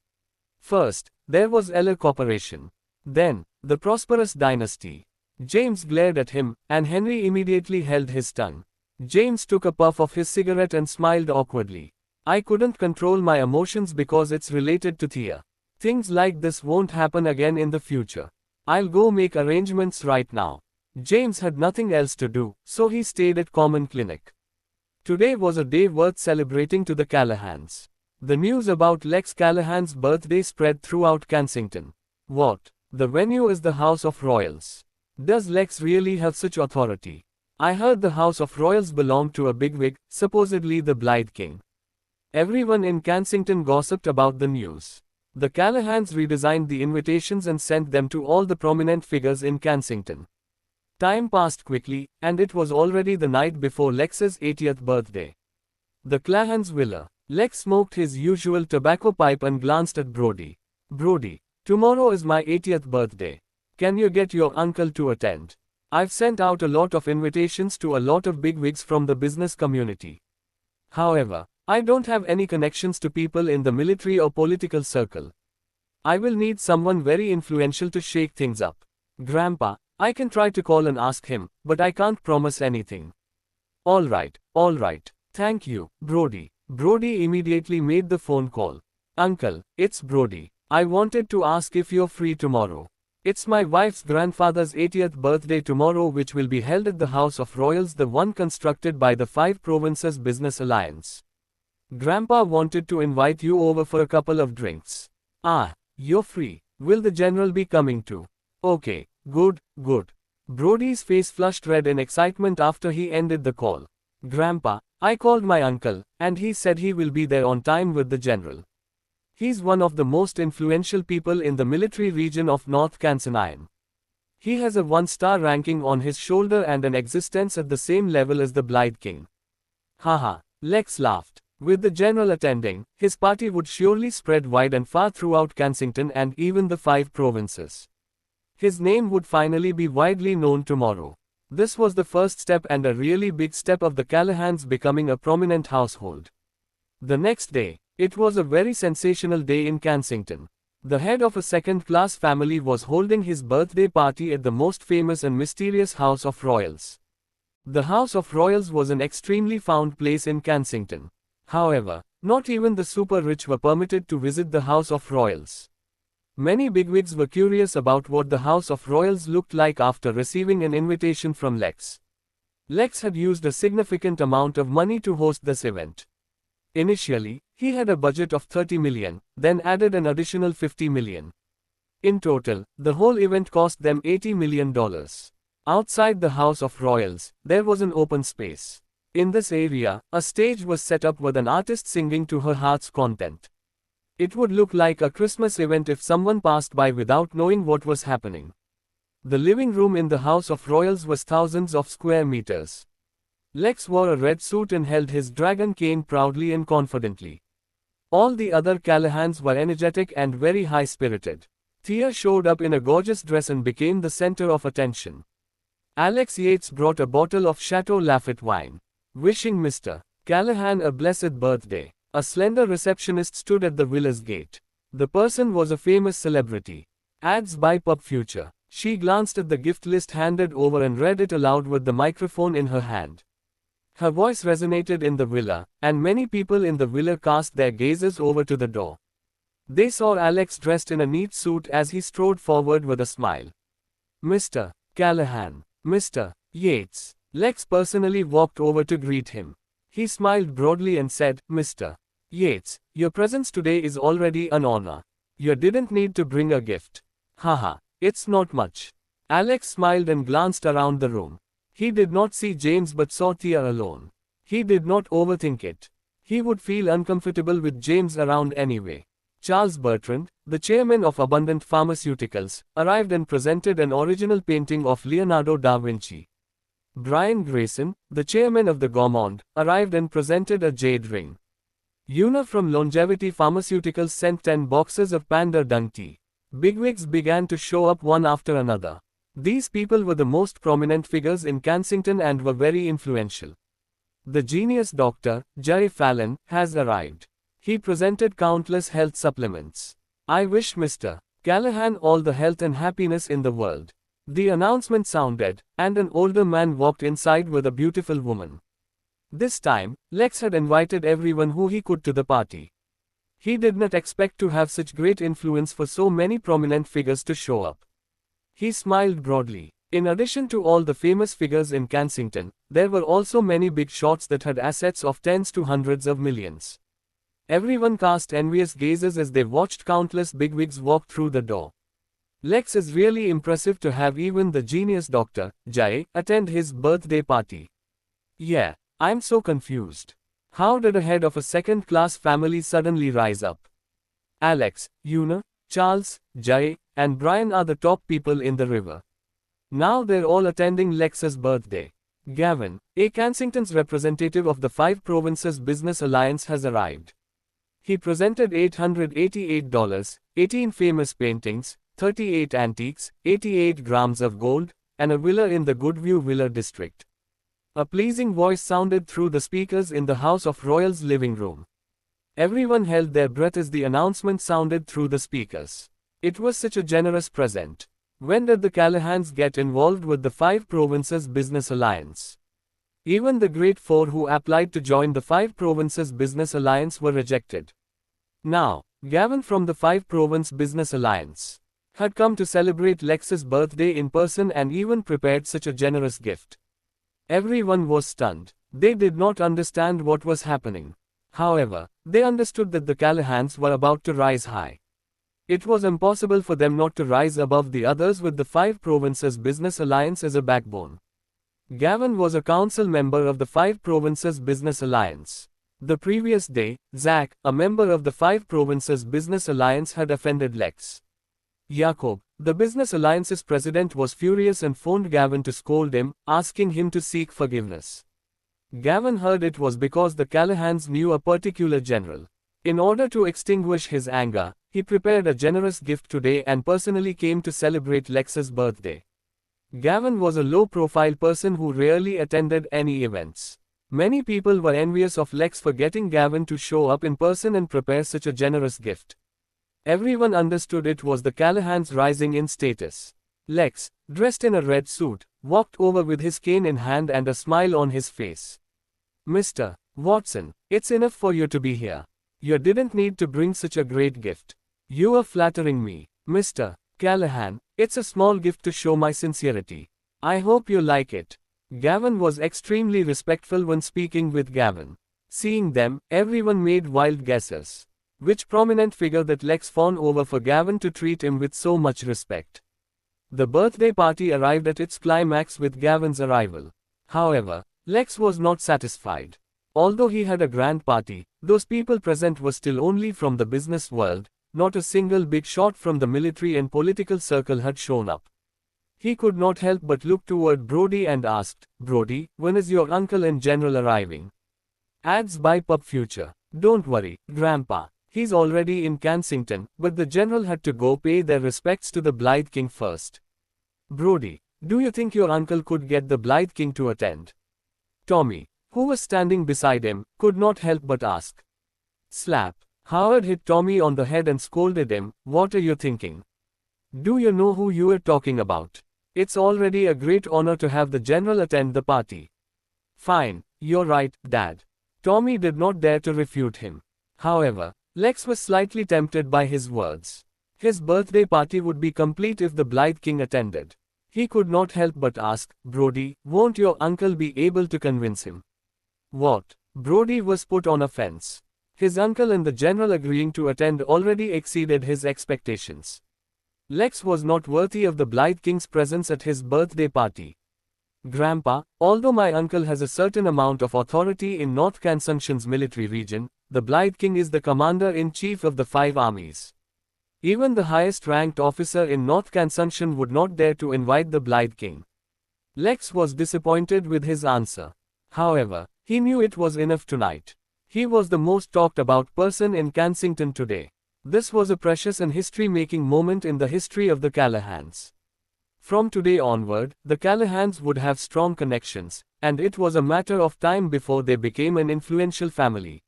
First, there was Eller Corporation. Then, the prosperous dynasty. James glared at him, and Henry immediately held his tongue. James took a puff of his cigarette and smiled awkwardly. I couldn't control my emotions because it's related to Thea. Things like this won't happen again in the future. I'll go make arrangements right now. James had nothing else to do, so he stayed at Common Clinic. Today was a day worth celebrating to the Callahans. The news about Lex Callahan's birthday spread throughout Kensington. What? The venue is the House of Royals. Does Lex really have such authority? I heard the House of Royals belonged to a bigwig, supposedly the Blythe King. Everyone in Kensington gossiped about the news. The Callahans redesigned the invitations and sent them to all the prominent figures in Kensington. Time passed quickly, and it was already the night before Lex's 80th birthday. The Callahans' villa. Lex smoked his usual tobacco pipe and glanced at Brody. Brody, tomorrow is my 80th birthday. Can you get your uncle to attend? I've sent out a lot of invitations to a lot of bigwigs from the business community. However, I don't have any connections to people in the military or political circle. I will need someone very influential to shake things up. Grandpa, I can try to call and ask him, but I can't promise anything. All right. Thank you, Brody. Brody immediately made the phone call. Uncle, it's Brody. I wanted to ask if you're free tomorrow. It's my wife's grandfather's 80th birthday tomorrow, which will be held at the House of Royals, the one constructed by the Five Provinces Business Alliance. Grandpa wanted to invite you over for a couple of drinks. Ah, you're free. Will the general be coming too? Okay, good. Brody's face flushed red in excitement after he ended the call. Grandpa, I called my uncle, and he said he will be there on time with the general. He's one of the most influential people in the military region of North Cansonian. He has a 1-star ranking on his shoulder and an existence at the same level as the Blythe King. Haha, Lex laughed. With the general attending, his party would surely spread wide and far throughout Kensington and even the 5 provinces. His name would finally be widely known tomorrow. This was the first step, and a really big step, of the Callahans becoming a prominent household. The next day, it was a very sensational day in Kensington. The head of a second-class family was holding his birthday party at the most famous and mysterious House of Royals. The House of Royals was an extremely found place in Kensington. However, not even the super-rich were permitted to visit the House of Royals. Many bigwigs were curious about what the House of Royals looked like after receiving an invitation from Lex. Lex had used a significant amount of money to host this event. Initially, he had a budget of 30 million, then added an additional 50 million. In total, the whole event cost them $80 million. Outside the House of Royals, there was an open space. In this area, a stage was set up with an artist singing to her heart's content. It would look like a Christmas event if someone passed by without knowing what was happening. The living room in the House of Royals was thousands of square meters. Lex wore a red suit and held his dragon cane proudly and confidently. All the other Callahans were energetic and very high-spirited. Thea showed up in a gorgeous dress and became the center of attention. Alex Yates brought a bottle of Chateau Lafite wine. Wishing Mr. Callahan a blessed birthday, a slender receptionist stood at the villa's gate. The person was a famous celebrity. Ads by Pub Future. She glanced at the gift list handed over and read it aloud with the microphone in her hand. Her voice resonated in the villa, and many people in the villa cast their gazes over to the door. They saw Alex dressed in a neat suit as he strode forward with a smile. Mr. Callahan. Mr. Yates. Lex personally walked over to greet him. He smiled broadly and said, Mr. Yates, your presence today is already an honor. You didn't need to bring a gift. Haha, it's not much. Alex smiled and glanced around the room. He did not see James but saw Thea alone. He did not overthink it. He would feel uncomfortable with James around anyway. Charles Bertrand, the chairman of Abundant Pharmaceuticals, arrived and presented an original painting of Leonardo da Vinci. Brian Grayson, the chairman of the Gaumont, arrived and presented a jade ring. Una from Longevity Pharmaceuticals sent 10 boxes of Panda Dung tea. Bigwigs began to show up one after another. These people were the most prominent figures in Kensington and were very influential. The genius doctor, Jay Fallon, has arrived. He presented countless health supplements. I wish Mr. Callahan all the health and happiness in the world. The announcement sounded, and an older man walked inside with a beautiful woman. This time, Lex had invited everyone who he could to the party. He did not expect to have such great influence for so many prominent figures to show up. He smiled broadly. In addition to all the famous figures in Kensington, there were also many big shots that had assets of tens to hundreds of millions. Everyone cast envious gazes as they watched countless bigwigs walk through the door. Lex is really impressive to have even the genius doctor, Jay, attend his birthday party. Yeah, I'm so confused. How did a head of a second-class family suddenly rise up? Alex, Una, Charles, Jay, and Brian are the top people in the river. Now they're all attending Lex's birthday. Gavin, a Kensington's representative of the Five Provinces Business Alliance, has arrived. He presented $888, 18 famous paintings, 38 antiques, 88 grams of gold, and a villa in the Goodview Villa district. A pleasing voice sounded through the speakers in the House of Royals' living room. Everyone held their breath as the announcement sounded through the speakers. It was such a generous present. When did the Callahans get involved with the Five Provinces Business Alliance? Even the Great Four who applied to join the Five Provinces Business Alliance were rejected. Now, Gavin from the Five Province Business Alliance had come to celebrate Lex's birthday in person and even prepared such a generous gift. Everyone was stunned. They did not understand what was happening. However, they understood that the Callahans were about to rise high. It was impossible for them not to rise above the others with the Five Provinces Business Alliance as a backbone. Gavin was a council member of the Five Provinces Business Alliance. The previous day, Zach, a member of the Five Provinces Business Alliance, had offended Lex. Jacob, the Business Alliance's president, was furious and phoned Gavin to scold him, asking him to seek forgiveness. Gavin heard it was because the Callahans knew a particular general. In order to extinguish his anger, he prepared a generous gift today and personally came to celebrate Lex's birthday. Gavin was a low-profile person who rarely attended any events. Many people were envious of Lex for getting Gavin to show up in person and prepare such a generous gift. Everyone understood it was the Callahans rising in status. Lex, dressed in a red suit, walked over with his cane in hand and a smile on his face. "Mr. Watson, it's enough for you to be here. You didn't need to bring such a great gift. You are flattering me. Mr. Callahan, it's a small gift to show my sincerity. I hope you like it." Gavin was extremely respectful when speaking with Gavin. Seeing them, everyone made wild guesses. Which prominent figure that Lex fawned over for Gavin to treat him with so much respect? The birthday party arrived at its climax with Gavin's arrival. However, Lex was not satisfied. Although he had a grand party, those people present were still only from the business world. Not a single big shot from the military and political circle had shown up. He could not help but look toward Brody and asked, "Brody, when is your uncle and general arriving?" Ads by Pub Future. "Don't worry, Grandpa. He's already in Kensington, but the general had to go pay their respects to the Blythe King first." "Brody, do you think your uncle could get the Blythe King to attend?" Tommy, who was standing beside him, could not help but ask. Slap. Howard hit Tommy on the head and scolded him, "What are you thinking? Do you know who you are talking about? It's already a great honor to have the general attend the party." "Fine, you're right, Dad." Tommy did not dare to refute him. However, Lex was slightly tempted by his words. His birthday party would be complete if the Blythe King attended. He could not help but ask, "Brody, won't your uncle be able to convince him?" What? Brody was put on offense. His uncle and the general agreeing to attend already exceeded his expectations. Lex was not worthy of the Blythe King's presence at his birthday party. "Grandpa, although my uncle has a certain amount of authority in North Kensington's military region, the Blythe King is the commander-in-chief of the 5 armies. Even the highest-ranked officer in North Kensington would not dare to invite the Blythe King." Lex was disappointed with his answer. However, he knew it was enough tonight. He was the most talked about person in Kensington today. This was a precious and history-making moment in the history of the Callahans. From today onward, the Callahans would have strong connections, and it was a matter of time before they became an influential family.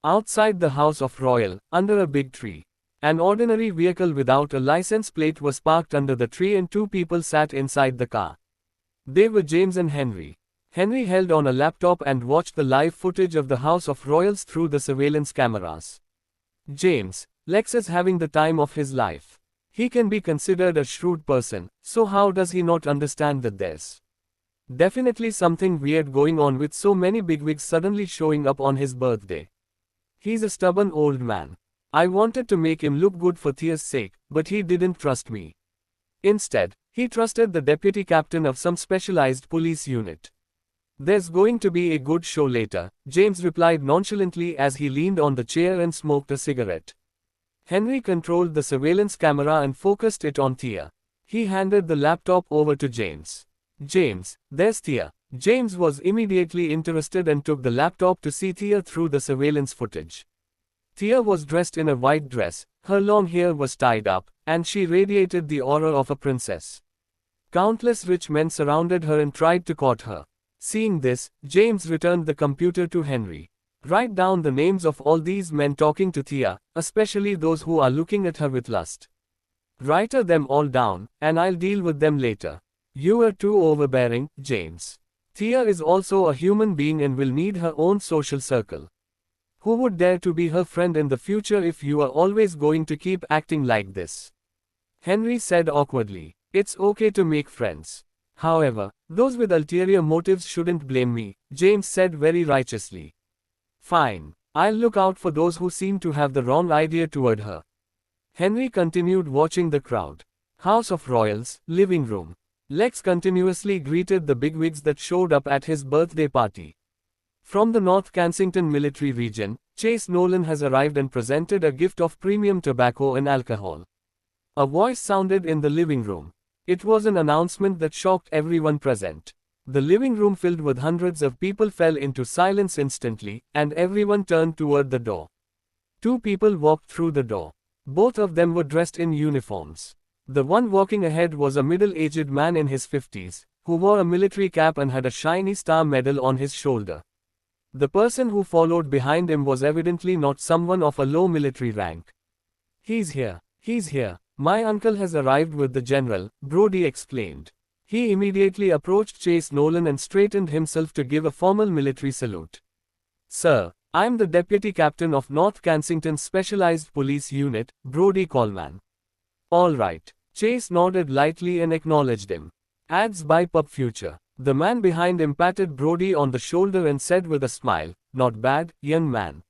Outside the House of Royal, under a big tree, an ordinary vehicle without a license plate was parked under the tree and 2 people sat inside the car. They were James and Henry. Henry held on a laptop and watched the live footage of the House of Royals through the surveillance cameras. James, Lex is having the time of his life. He can be considered a shrewd person, so how does he not understand that there's definitely something weird going on with so many bigwigs suddenly showing up on his birthday? He's a stubborn old man. I wanted to make him look good for Thea's sake, but he didn't trust me. Instead, he trusted the deputy captain of some specialized police unit. There's going to be a good show later, James replied nonchalantly as he leaned on the chair and smoked a cigarette. Henry controlled the surveillance camera and focused it on Thea. He handed the laptop over to James. James, there's Thea. James was immediately interested and took the laptop to see Thea through the surveillance footage. Thea was dressed in a white dress, her long hair was tied up, and she radiated the aura of a princess. Countless rich men surrounded her and tried to court her. Seeing this, James returned the computer to Henry. Write down the names of all these men talking to Thea, especially those who are looking at her with lust. Write them all down, and I'll deal with them later. You are too overbearing, James. Thea is also a human being and will need her own social circle. Who would dare to be her friend in the future if you are always going to keep acting like this? Henry said awkwardly. It's okay to make friends. However, those with ulterior motives shouldn't blame me, James said very righteously. Fine. I'll look out for those who seem to have the wrong idea toward her. Henry continued watching the crowd. House of Royals, living room. Lex continuously greeted the bigwigs that showed up at his birthday party. From the North Kensington military region, Chase Nolan has arrived and presented a gift of premium tobacco and alcohol. A voice sounded in the living room. It was an announcement that shocked everyone present. The living room filled with hundreds of people fell into silence instantly, and everyone turned toward the door. Two people walked through the door. Both of them were dressed in uniforms. The one walking ahead was a middle-aged man in his 50s, who wore a military cap and had a shiny star medal on his shoulder. The person who followed behind him was evidently not someone of a low military rank. He's here. He's here. My uncle has arrived with the general, Brody explained. He immediately approached Chase Nolan and straightened himself to give a formal military salute. Sir, I'm the deputy captain of North Kensington's Specialized Police Unit, Brody Coleman. All right. Chase nodded lightly and acknowledged him. Ads by Pub Future. The man behind him patted Brody on the shoulder and said with a smile, not bad, young man.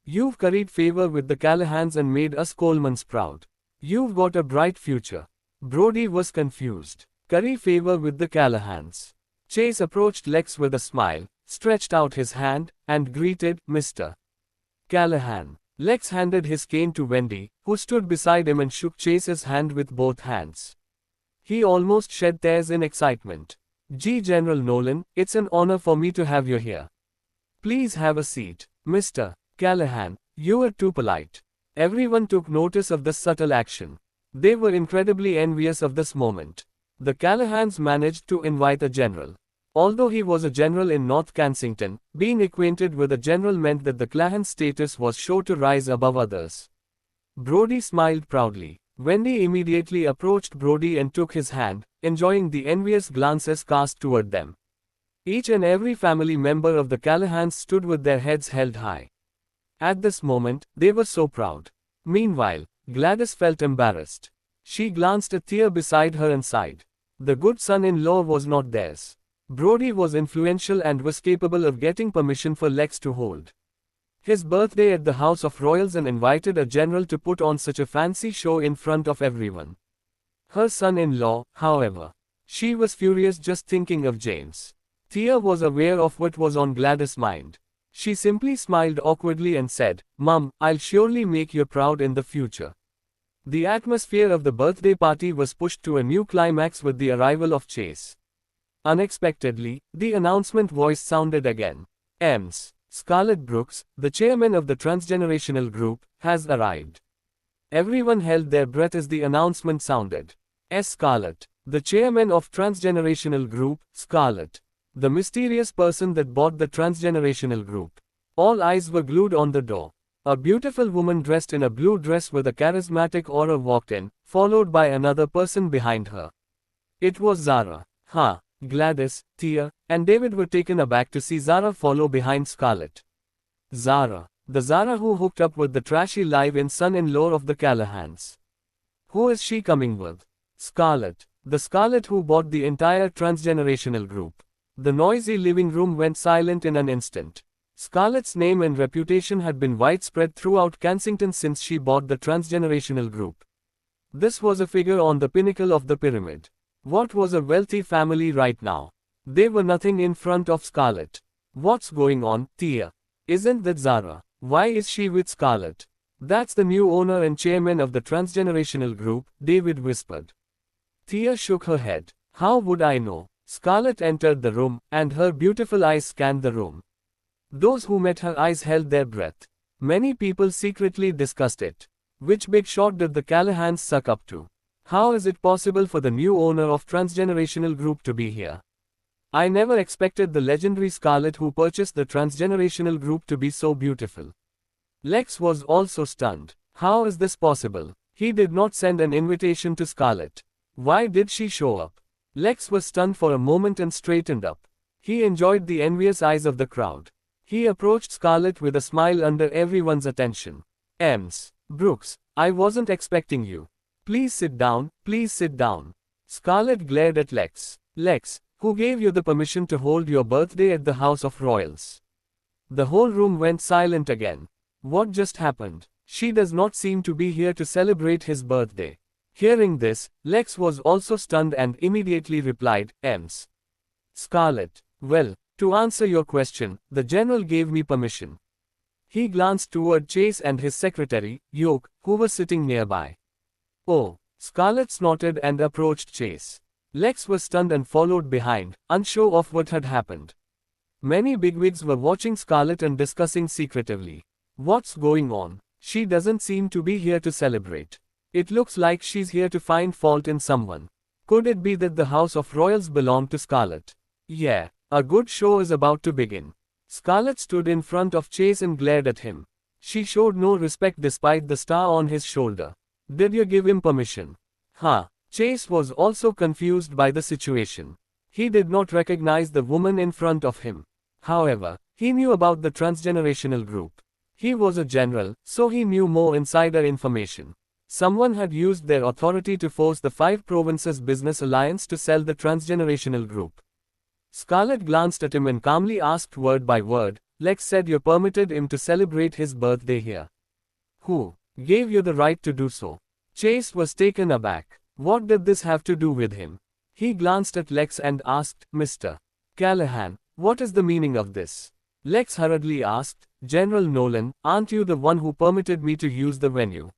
You've curried favor with the Callahans and made us Colemans proud. You've got a bright future. Brody was confused. Curry favor with the Callahans. Chase approached Lex with a smile, stretched out his hand, and greeted, Mr. Callahan. Lex handed his cane to Wendy, who stood beside him and shook Chase's hand with both hands. He almost shed tears in excitement. General Nolan, it's an honor for me to have you here. Please have a seat. Mr. Callahan, you were too polite. Everyone took notice of this subtle action. They were incredibly envious of this moment. The Callahans managed to invite a general. Although he was a general in North Kensington, being acquainted with a general meant that the Callahan status was sure to rise above others. Brody smiled proudly. Wendy immediately approached Brody and took his hand, enjoying the envious glances cast toward them. Each and every family member of the Callahans stood with their heads held high. At this moment, they were so proud. Meanwhile, Gladys felt embarrassed. She glanced at Thea beside her and sighed. The good son-in-law was not theirs. Brody was influential and was capable of getting permission for Lex to hold his birthday at the House of Royals and invited a general to put on such a fancy show in front of everyone. Her son-in-law, however. She was furious just thinking of James. Thea was aware of what was on Gladys' mind. She simply smiled awkwardly and said, Mum, I'll surely make you proud in the future. The atmosphere of the birthday party was pushed to a new climax with the arrival of Chase. Unexpectedly, the announcement voice sounded again. Ms. Scarlett Brooks, the chairman of the transgenerational group, has arrived. Everyone held their breath as the announcement sounded. Scarlett, the chairman of transgenerational group, Scarlett. The mysterious person that bought the transgenerational group. All eyes were glued on the door. A beautiful woman dressed in a blue dress with a charismatic aura walked in, followed by another person behind her. It was Zara. Gladys, Thea, and David were taken aback to see Zara follow behind Scarlett. Zara. The Zara who hooked up with the trashy live-in son-in-law of the Callahans. Who is she coming with? Scarlett. The Scarlett who bought the entire transgenerational group. The noisy living room went silent in an instant. Scarlett's name and reputation had been widespread throughout Kensington since she bought the transgenerational group. This was a figure on the pinnacle of the pyramid. What was a wealthy family right now? They were nothing in front of Scarlett. What's going on, Thea? Isn't that Zara? Why is she with Scarlett? That's the new owner and chairman of the transgenerational group, David whispered. Thea shook her head. How would I know? Scarlett entered the room, and her beautiful eyes scanned the room. Those who met her eyes held their breath. Many people secretly discussed it. Which big shot did the Callahans suck up to? How is it possible for the new owner of Transgenerational Group to be here? I never expected the legendary Scarlett who purchased the Transgenerational Group to be so beautiful. Lex was also stunned. How is this possible? He did not send an invitation to Scarlett. Why did she show up? Lex was stunned for a moment and straightened up. He enjoyed the envious eyes of the crowd. He approached Scarlett with a smile under everyone's attention. Brooks, I wasn't expecting you. Please sit down, please sit down. Scarlett glared at Lex. Lex, who gave you the permission to hold your birthday at the House of Royals? The whole room went silent again. What just happened? She does not seem to be here to celebrate his birthday. Hearing this, Lex was also stunned and immediately replied, Scarlett, well, to answer your question, the general gave me permission. He glanced toward Chase and his secretary, Yoke, who was sitting nearby. Oh, Scarlett snorted and approached Chase. Lex was stunned and followed behind, unsure of what had happened. Many bigwigs were watching Scarlett and discussing secretively. What's going on? She doesn't seem to be here to celebrate. It looks like she's here to find fault in someone. Could it be that the House of Royals belonged to Scarlett? Yeah, a good show is about to begin. Scarlett stood in front of Chase and glared at him. She showed no respect despite the star on his shoulder. Did you give him permission? Huh. Chase was also confused by the situation. He did not recognize the woman in front of him. However, he knew about the Transgenerational Group. He was a general, so he knew more insider information. Someone had used their authority to force the 5 provinces business alliance to sell the Transgenerational Group. Scarlett glanced at him and calmly asked word by word, Lex said you permitted him to celebrate his birthday here. Who gave you the right to do so? Chase was taken aback. What did this have to do with him? He glanced at Lex and asked, Mr. Callahan, what is the meaning of this? Lex hurriedly asked, General Nolan, aren't you the one who permitted me to use the venue?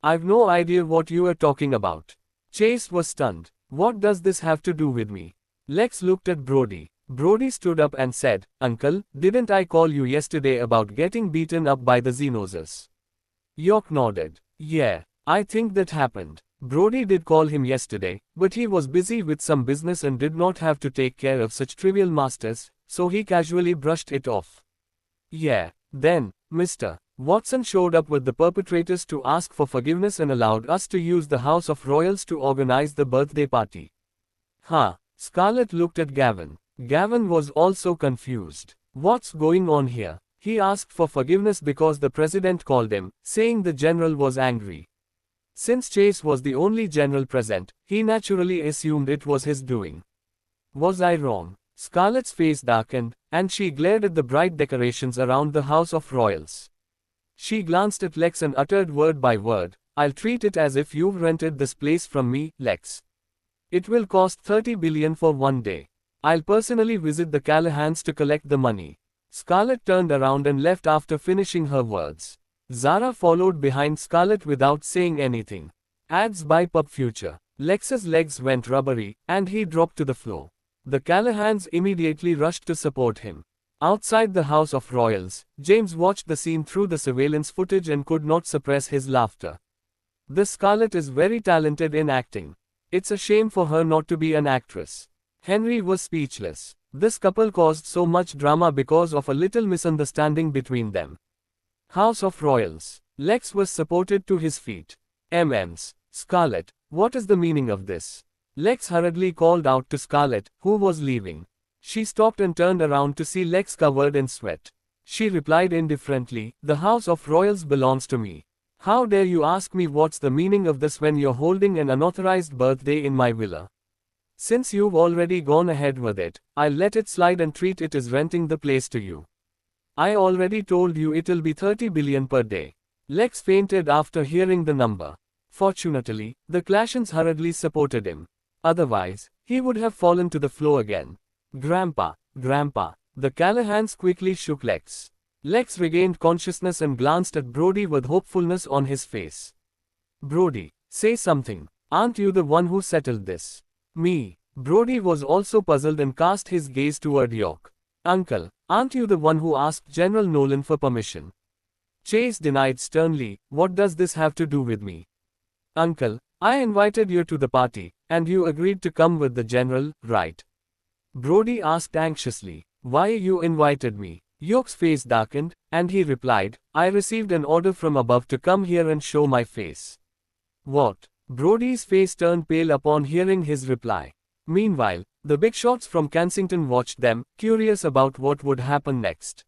I've no idea what you are talking about. Chase was stunned. What does this have to do with me? Lex looked at Brody. Brody stood up and said, Uncle, didn't I call you yesterday about getting beaten up by the Xenozers? York nodded. Yeah, I think that happened. Brody did call him yesterday, but he was busy with some business and did not have to take care of such trivial masters, so he casually brushed it off. Yeah, then, Mr. Watson showed up with the perpetrators to ask for forgiveness and allowed us to use the House of Royals to organize the birthday party. Huh. Scarlett looked at Gavin. Gavin was also confused. What's going on here? He asked for forgiveness because the president called him, saying the general was angry. Since Chase was the only general present, he naturally assumed it was his doing. Was I wrong? Scarlett's face darkened, and she glared at the bright decorations around the House of Royals. She glanced at Lex and uttered word by word, I'll treat it as if you've rented this place from me, Lex. It will cost 30 billion for one day. I'll personally visit the Callahans to collect the money. Scarlett turned around and left after finishing her words. Zara followed behind Scarlett without saying anything. Ads by Pub Future. Lex's legs went rubbery, and he dropped to the floor. The Callahans immediately rushed to support him. Outside the House of Royals, James watched the scene through the surveillance footage and could not suppress his laughter. This Scarlett is very talented in acting. It's a shame for her not to be an actress. Henry was speechless. This couple caused so much drama because of a little misunderstanding between them. House of Royals. Lex was supported to his feet. Scarlett, what is the meaning of this? Lex hurriedly called out to Scarlett, who was leaving. She stopped and turned around to see Lex covered in sweat. She replied indifferently, the House of Royals belongs to me. How dare you ask me what's the meaning of this when you're holding an unauthorized birthday in my villa? Since you've already gone ahead with it, I'll let it slide and treat it as renting the place to you. I already told you it'll be 30 billion per day. Lex fainted after hearing the number. Fortunately, the Clashans hurriedly supported him. Otherwise, he would have fallen to the floor again. Grandpa, the Callahans quickly shook Lex. Lex regained consciousness and glanced at Brody with hopefulness on his face. Brody, say something. Aren't you the one who settled this? Me. Brody was also puzzled and cast his gaze toward York. Uncle, aren't you the one who asked General Nolan for permission? Chase denied sternly, "What does this have to do with me? Uncle, I invited you to the party, and you agreed to come with the general, right?" Brody asked anxiously. "Why you invited me?" Yoke's face darkened, and he replied, "I received an order from above to come here and show my face." "What?" Brody's face turned pale upon hearing his reply. Meanwhile, the big shots from Kensington watched them, curious about what would happen next.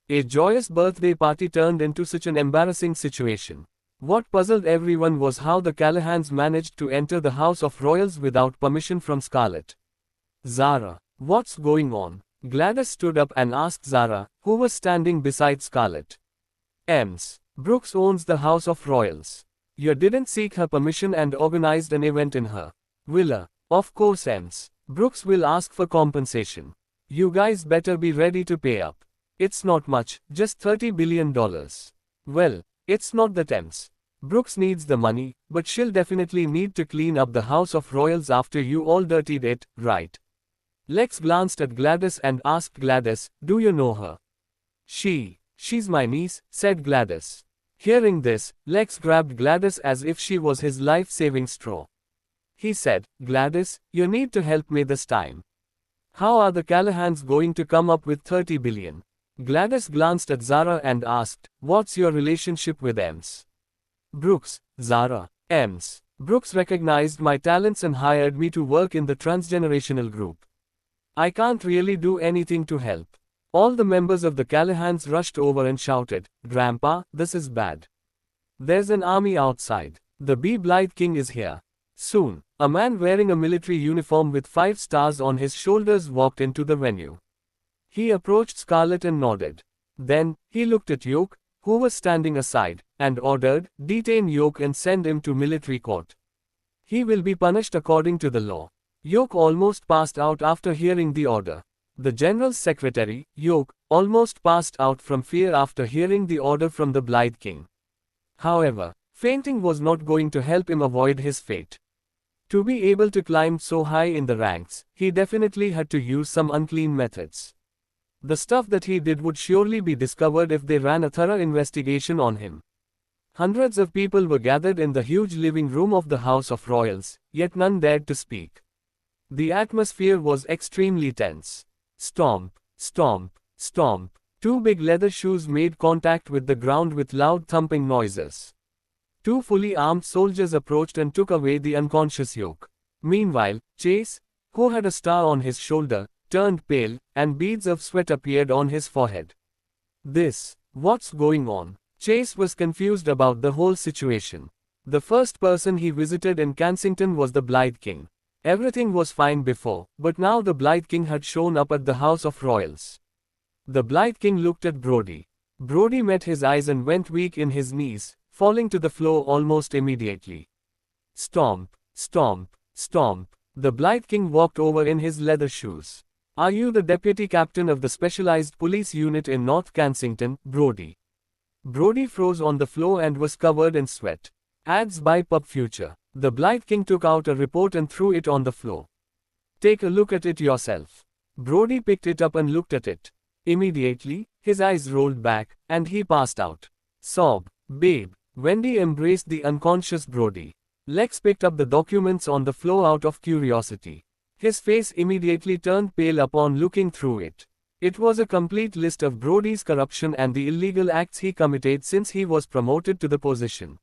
A joyous birthday party turned into such an embarrassing situation. What puzzled everyone was how the Callahans managed to enter the House of Royals without permission from Scarlett. "Zara, what's going on?" Gladys stood up and asked Zara, who was standing beside Scarlett. "Ems, Brooks owns the House of Royals. You didn't seek her permission and organized an event in her villa. Of course Ems, Brooks will ask for compensation. You guys better be ready to pay up. It's not much, just $30 billion. Well, it's not that Ems. Brooks needs the money, but she'll definitely need to clean up the House of Royals after you all dirtied it, right?" Lex glanced at Gladys and asked Gladys, "Do you know her?" She's my niece," said Gladys. Hearing this, Lex grabbed Gladys as if she was his life-saving straw. He said, "Gladys, you need to help me this time. How are the Callahans going to come up with $30 billion? Gladys glanced at Zara and asked, "What's your relationship with Ems?" "Brooks, Zara. Ems. Brooks recognized my talents and hired me to work in the transgenerational group. I can't really do anything to help." All the members of the Callahans rushed over and shouted, "Grandpa, this is bad. There's an army outside. The Blythe King is here." Soon, a man wearing a military uniform with 5 stars on his shoulders walked into the venue. He approached Scarlett and nodded. Then, he looked at Yoke, who was standing aside, and ordered, "Detain Yoke and send him to military court. He will be punished according to the law." Yoke almost passed out after hearing the order. The general's secretary, Yoke, almost passed out from fear after hearing the order from the Blythe King. However, fainting was not going to help him avoid his fate. To be able to climb so high in the ranks, he definitely had to use some unclean methods. The stuff that he did would surely be discovered if they ran a thorough investigation on him. Hundreds of people were gathered in the huge living room of the House of Royals, yet none dared to speak. The atmosphere was extremely tense. Stomp, stomp, stomp. 2 big leather shoes made contact with the ground with loud thumping noises. 2 fully armed soldiers approached and took away the unconscious Yoke. Meanwhile, Chase, who had a star on his shoulder, turned pale, and beads of sweat appeared on his forehead. What's going on? Chase was confused about the whole situation. The first person he visited in Kensington was the Blythe King. Everything was fine before, but now the Blythe King had shown up at the House of Royals. The Blythe King looked at Brody. Brody met his eyes and went weak in his knees, falling to the floor almost immediately. Stomp, stomp, stomp. The Blythe King walked over in his leather shoes. "Are you the deputy captain of the specialized police unit in North Kensington, Brody?" Brody froze on the floor and was covered in sweat. Ads by Pub Future. The Blythe King took out a report and threw it on the floor. "Take a look at it yourself." Brody picked it up and looked at it. Immediately, his eyes rolled back, and he passed out. Sob, "Babe." Wendy embraced the unconscious Brody. Lex picked up the documents on the floor out of curiosity. His face immediately turned pale upon looking through it. It was a complete list of Brody's corruption and the illegal acts he committed since he was promoted to the position.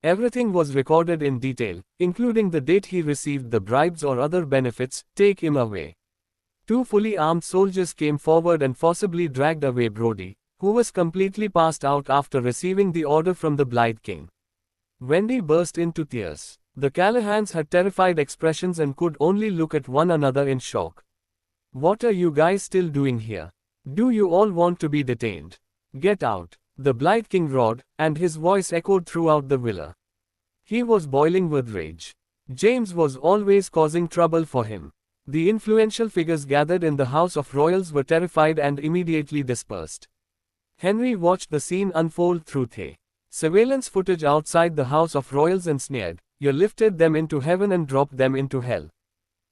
Everything was recorded in detail, including the date he received the bribes or other benefits. "Take him away." 2 fully armed soldiers came forward and forcibly dragged away Brody, who was completely passed out after receiving the order from the Blythe King. Wendy burst into tears. The Callahans had terrified expressions and could only look at one another in shock. "What are you guys still doing here? Do you all want to be detained? Get out." The Blythe King roared, and his voice echoed throughout the villa. He was boiling with rage. James was always causing trouble for him. The influential figures gathered in the House of Royals were terrified and immediately dispersed. Henry watched the scene unfold through the surveillance footage outside the House of Royals and sneered, "You lifted them into heaven and dropped them into hell.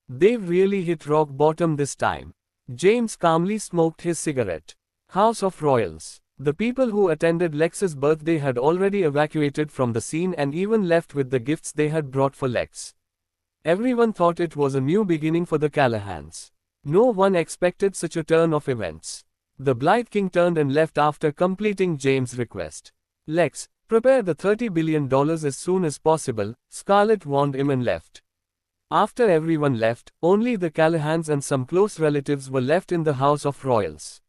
They've really hit rock bottom this time." James calmly smoked his cigarette. House of Royals. The people who attended Lex's birthday had already evacuated from the scene and even left with the gifts they had brought for Lex. Everyone thought it was a new beginning for the Callahans. No one expected such a turn of events. The Blight King turned and left after completing James' request. Lex, prepare the $30 billion as soon as possible, Scarlett warned him and left. After everyone left, only the Callahans and some close relatives were left in the House of Royals.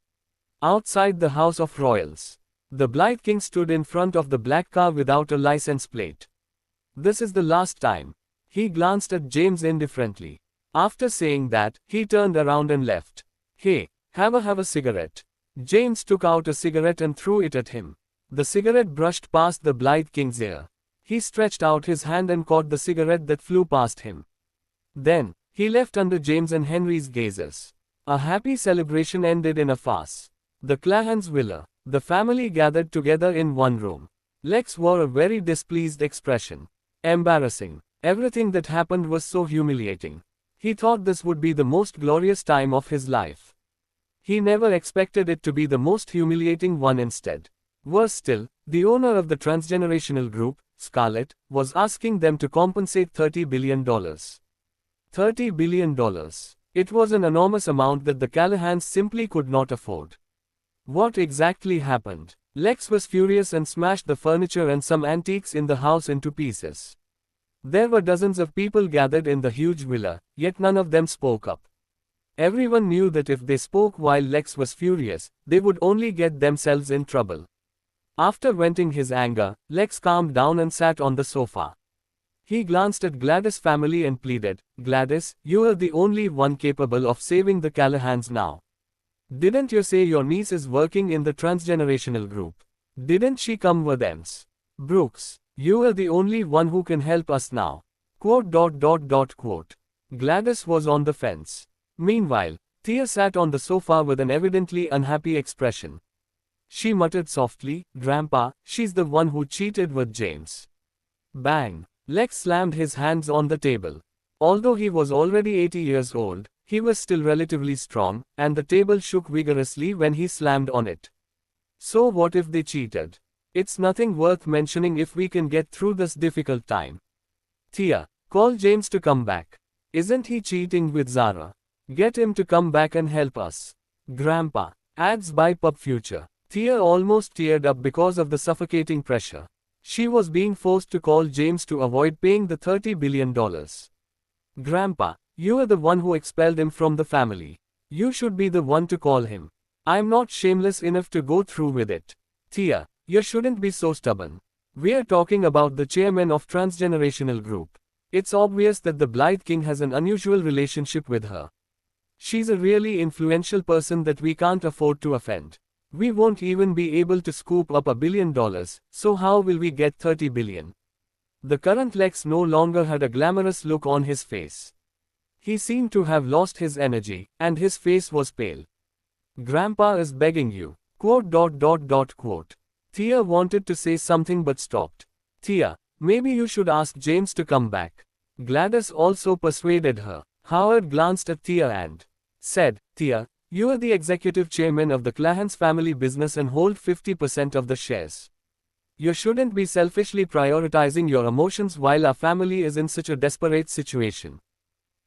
Outside the House of Royals, the Blight King stood in front of the black car without a license plate. This is the last time. He glanced at James indifferently. After saying that, he turned around and left. Hey, have a cigarette. James took out a cigarette and threw it at him. The cigarette brushed past the Blight King's ear. He stretched out his hand and caught the cigarette that flew past him. Then, he left under James and Henry's gazes. A happy celebration ended in a farce. The Callahans' villa. The family gathered together in one room. Lex wore a very displeased expression. Embarrassing. Everything that happened was so humiliating. He thought this would be the most glorious time of his life. He never expected it to be the most humiliating one instead. Worse still, the owner of the transgenerational group, Scarlett, was asking them to compensate $30 billion. $30 billion. It was an enormous amount that the Callahans simply could not afford. What exactly happened? Lex was furious and smashed the furniture and some antiques in the house into pieces. There were dozens of people gathered in the huge villa, yet none of them spoke up. Everyone knew that if they spoke while Lex was furious, they would only get themselves in trouble. After venting his anger, Lex calmed down and sat on the sofa. He glanced at Gladys' family and pleaded, "Gladys, you are the only one capable of saving the Callahans now. Didn't you say your niece is working in the transgenerational group? Didn't she come with them? Brooks, you are the only one who can help us now." Quote. Gladys was on the fence. Meanwhile, Thea sat on the sofa with an evidently unhappy expression. She muttered softly, "Grandpa, she's the one who cheated with James." Bang! Lex slammed his hands on the table. Although he was already 80 years old, he was still relatively strong, and the table shook vigorously when he slammed on it. So what if they cheated? It's nothing worth mentioning if we can get through this difficult time. Thea, call James to come back. Isn't he cheating with Zara? Get him to come back and help us. Grandpa, ads by Pub Future. Thea almost teared up because of the suffocating pressure. She was being forced to call James to avoid paying the $30 billion. Grandpa, you are the one who expelled him from the family. You should be the one to call him. I'm not shameless enough to go through with it. Thea, you shouldn't be so stubborn. We're talking about the chairman of Transgenerational Group. It's obvious that the Blight King has an unusual relationship with her. She's a really influential person that we can't afford to offend. We won't even be able to scoop up $1 billion, so how will we get $30 billion? The current Lex no longer had a glamorous look on his face. He seemed to have lost his energy, and his face was pale. Grandpa is begging you. Quote. Thea wanted to say something but stopped. Thea, maybe you should ask James to come back. Gladys also persuaded her. Howard glanced at Thea and said, Thea, you are the executive chairman of the Callahans family business and hold 50% of the shares. You shouldn't be selfishly prioritizing your emotions while our family is in such a desperate situation.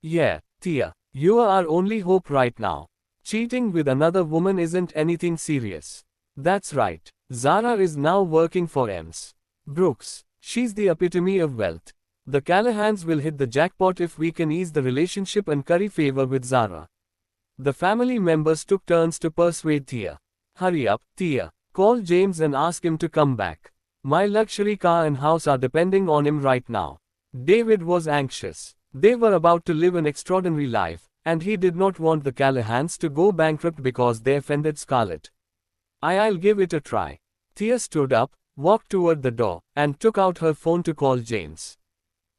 Yeah, Thea, you are our only hope right now. Cheating with another woman isn't anything serious. That's right. Zara is now working for Ems. Brooks. She's the epitome of wealth. The Callahans will hit the jackpot if we can ease the relationship and curry favor with Zara. The family members took turns to persuade Thea. Hurry up, Thea. Call James and ask him to come back. My luxury car and house are depending on him right now. David was anxious. They were about to live an extraordinary life, and he did not want the Callahans to go bankrupt because they offended Scarlett. I'll give it a try. Thea stood up, walked toward the door, and took out her phone to call James.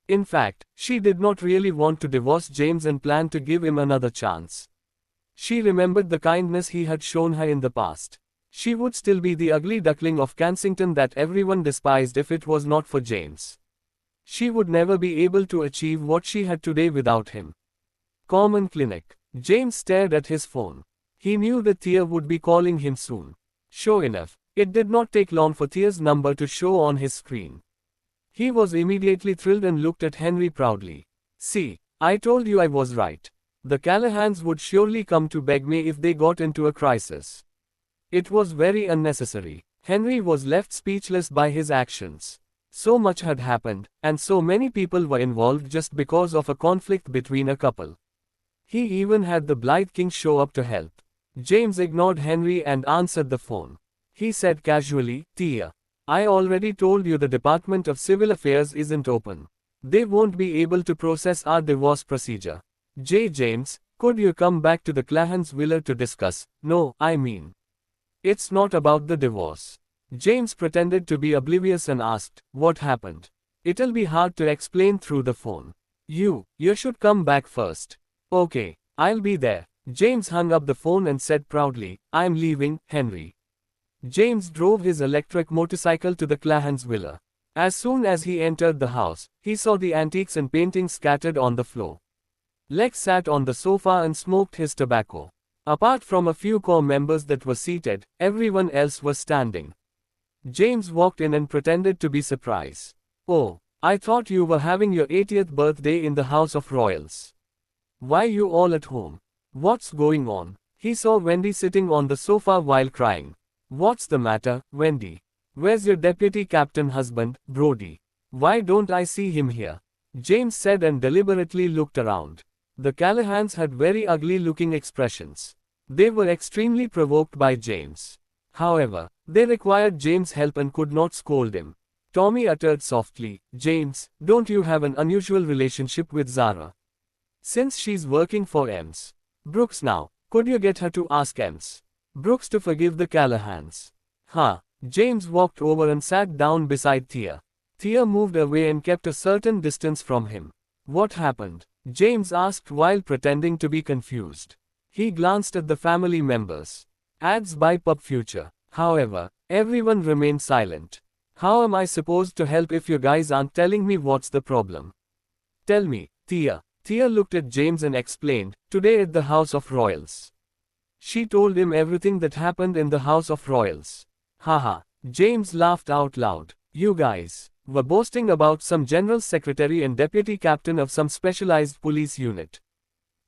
In fact, she did not really want to divorce James and planned to give him another chance. She remembered the kindness he had shown her in the past. She would still be the ugly duckling of Kensington that everyone despised if it was not for James. She would never be able to achieve what she had today without him. Common Clinic. James stared at his phone. He knew that Thea would be calling him soon. Sure enough, It did not take long for Thea's number to show on his screen. He was immediately thrilled and looked at Henry proudly. See, I told you I was right. The Callahans would surely come to beg me if they got into a crisis. It was very unnecessary. Henry was left speechless by his actions. So much had happened, and so many people were involved just because of a conflict between a couple. He even had the Blythe King show up to help. James ignored Henry and answered the phone. He said casually, Thea, I already told you the Department of Civil Affairs isn't open. They won't be able to process our divorce procedure. James, could you come back to the Clahans' villa to discuss? No, I mean. It's not about the divorce. James pretended to be oblivious and asked, what happened? It'll be hard to explain through the phone. You should come back first. Okay, I'll be there. James hung up the phone and said proudly, I'm leaving, Henry. James drove his electric motorcycle to the Clahans' villa. As soon as he entered the house, he saw the antiques and paintings scattered on the floor. Lex sat on the sofa and smoked his tobacco. Apart from a few core members that were seated, everyone else was standing. James walked in and pretended to be surprised. Oh, I thought you were having your 80th birthday in the House of Royals. Why you all at home? What's going on? He saw Wendy sitting on the sofa while crying. What's the matter, Wendy? Where's your deputy captain husband, Brody? Why don't I see him here? James said and deliberately looked around. The Callahans had very ugly-looking expressions. They were extremely provoked by James. However, they required James' help and could not scold him. Tommy uttered softly, James, don't you have an unusual relationship with Zara? Since she's working for Ems. Brooks now, could you get her to ask Ems Brooks to forgive the Callahans? Huh. James walked over and sat down beside Thea. Thea moved away and kept a certain distance from him. What happened? James asked while pretending to be confused. He glanced at the family members. Ads by Pub Future. However, everyone remained silent. How am I supposed to help if you guys aren't telling me what's the problem? Tell me, Thea. Thea looked at James and explained, today at the House of Royals. She told him everything that happened in the House of Royals. Haha. James laughed out loud. You guys were boasting about some general secretary and deputy captain of some specialized police unit.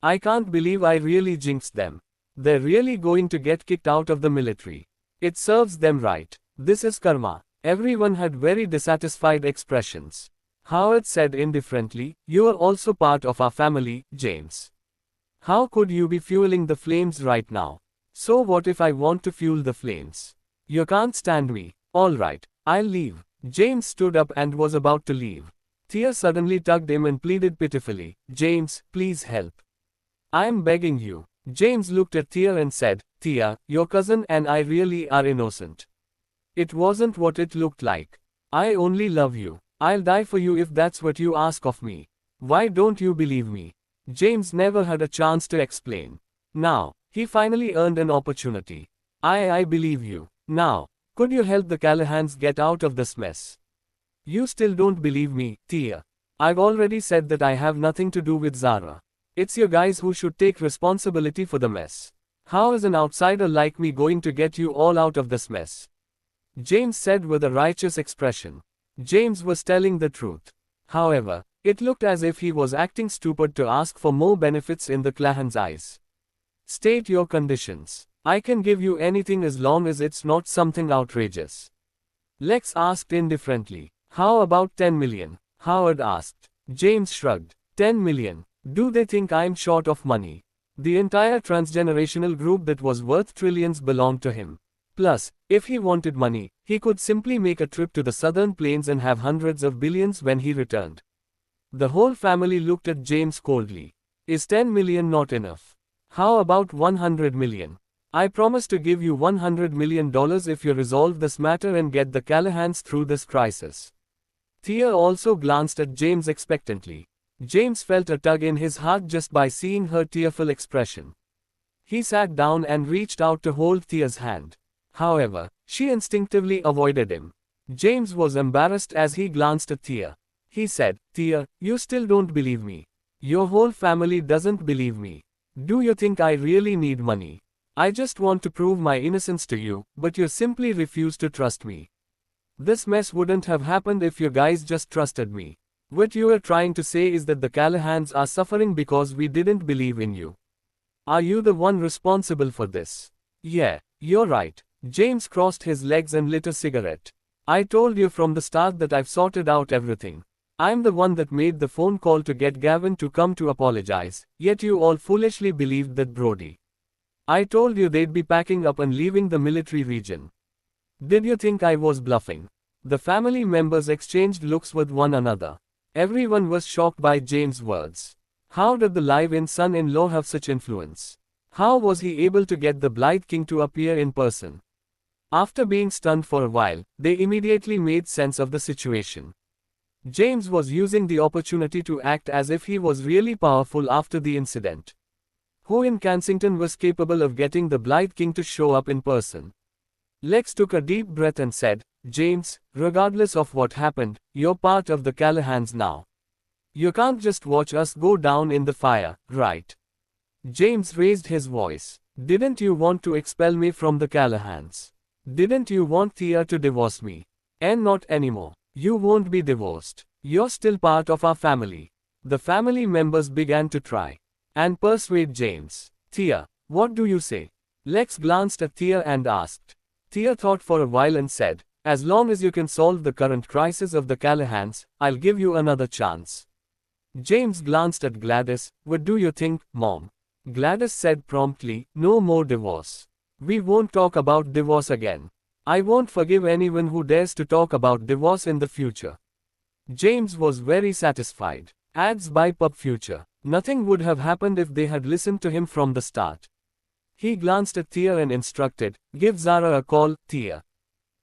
I can't believe I really jinxed them. They're really going to get kicked out of the military. It serves them right. This is karma. Everyone had very dissatisfied expressions. Howard said indifferently, you are also part of our family, James. How could you be fueling the flames right now? So what if I want to fuel the flames? You can't stand me. Alright, I'll leave. James stood up and was about to leave. Thea suddenly tugged him and pleaded pitifully, James, please help. I'm begging you. James looked at Thea and said, Thea, your cousin and I really are innocent. It wasn't what it looked like. I only love you. I'll die for you if that's what you ask of me. Why don't you believe me? James never had a chance to explain. Now, he finally earned an opportunity. I believe you. Now, could you help the Callahans get out of this mess? You still don't believe me, Thea. I've already said that I have nothing to do with Zara. It's you guys who should take responsibility for the mess. How is an outsider like me going to get you all out of this mess? James said with a righteous expression. James was telling the truth. However, it looked as if he was acting stupid to ask for more benefits in the Clahans' eyes. State your conditions. I can give you anything as long as it's not something outrageous. Lex asked indifferently. How about 10 million? Howard asked. James shrugged. 10 million. Do they think I'm short of money? The entire transgenerational group that was worth trillions belonged to him. Plus, if he wanted money, he could simply make a trip to the southern plains and have hundreds of billions when he returned. The whole family looked at James coldly. Is 10 million not enough? How about 100 million? I promise to give you $100 million if you resolve this matter and get the Callahans through this crisis. Thea also glanced at James expectantly. James felt a tug in his heart just by seeing her tearful expression. He sat down and reached out to hold Thea's hand. However, she instinctively avoided him. James was embarrassed as he glanced at Thea. He said, Thea, you still don't believe me. Your whole family doesn't believe me. Do you think I really need money? I just want to prove my innocence to you, but you simply refuse to trust me. This mess wouldn't have happened if you guys just trusted me. What you are trying to say is that the Callahans are suffering because we didn't believe in you. Are you the one responsible for this? Yeah, you're right. James crossed his legs and lit a cigarette. I told you from the start that I've sorted out everything. I'm the one that made the phone call to get Gavin to come to apologize, yet you all foolishly believed that Brody. I told you they'd be packing up and leaving the military region. Did you think I was bluffing? The family members exchanged looks with one another. Everyone was shocked by James' words. How did the live-in son-in-law have such influence? How was he able to get the Blight King to appear in person? After being stunned for a while, they immediately made sense of the situation. James was using the opportunity to act as if he was really powerful after the incident. Who in Kensington was capable of getting the Blight King to show up in person? Lex took a deep breath and said, James, regardless of what happened, you're part of the Callahans now. You can't just watch us go down in the fire, right? James raised his voice. Didn't you want to expel me from the Callahans? Didn't you want Thea to divorce me? And not anymore. You won't be divorced. You're still part of our family. The family members began to try and persuade James. Thea, what do you say? Lex glanced at Thea and asked. Thea thought for a while and said, as long as you can solve the current crisis of the Callahans, I'll give you another chance. James glanced at Gladys. What do you think, Mom? Gladys said promptly, no more divorce. We won't talk about divorce again. I won't forgive anyone who dares to talk about divorce in the future. James was very satisfied. Ads by Pub Future. Nothing would have happened if they had listened to him from the start. He glanced at Thea and instructed, give Zara a call, Thea.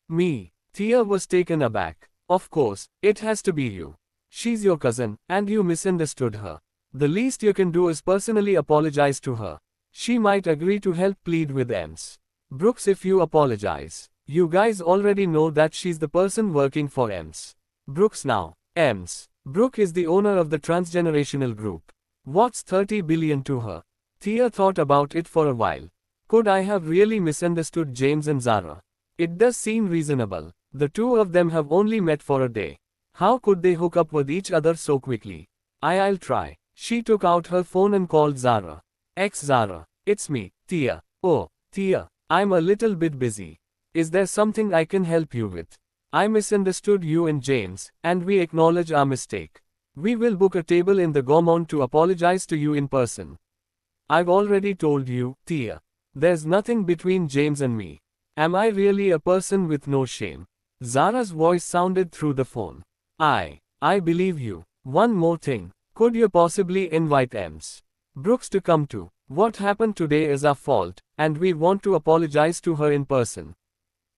Me. Thea was taken aback. Of course, it has to be you. She's your cousin, and you misunderstood her. The least you can do is personally apologize to her. She might agree to help plead with Ems. Brooks, if you apologize. You guys already know that she's the person working for Ems. Brooks now. Ems. Brooke is the owner of the transgenerational group. What's 30 billion to her? Thea thought about it for a while. Could I have really misunderstood James and Zara? It does seem reasonable. The two of them have only met for a day. How could they hook up with each other so quickly? I'll try. She took out her phone and called Zara. Zara. It's me, Thea. Oh, Thea. I'm a little bit busy. Is there something I can help you with? I misunderstood you and James, and we acknowledge our mistake. We will book a table in the Gaumont to apologize to you in person. I've already told you, Thea. There's nothing between James and me. Am I really a person with no shame? Zara's voice sounded through the phone. I believe you. One more thing. Could you possibly invite Ems Brooks to come too? What happened today is our fault, and we want to apologize to her in person.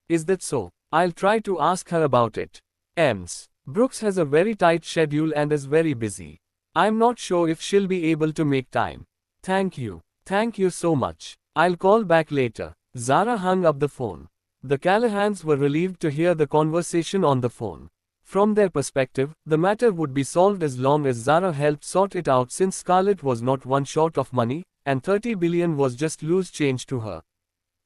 Is that so? I'll try to ask her about it. Ems Brooks has a very tight schedule and is very busy. I'm not sure if she'll be able to make time. Thank you. Thank you so much. I'll call back later. Zara hung up the phone. The Callahans were relieved to hear the conversation on the phone. From their perspective, the matter would be solved as long as Zara helped sort it out, since Scarlett was not one short of money, and 30 billion was just loose change to her.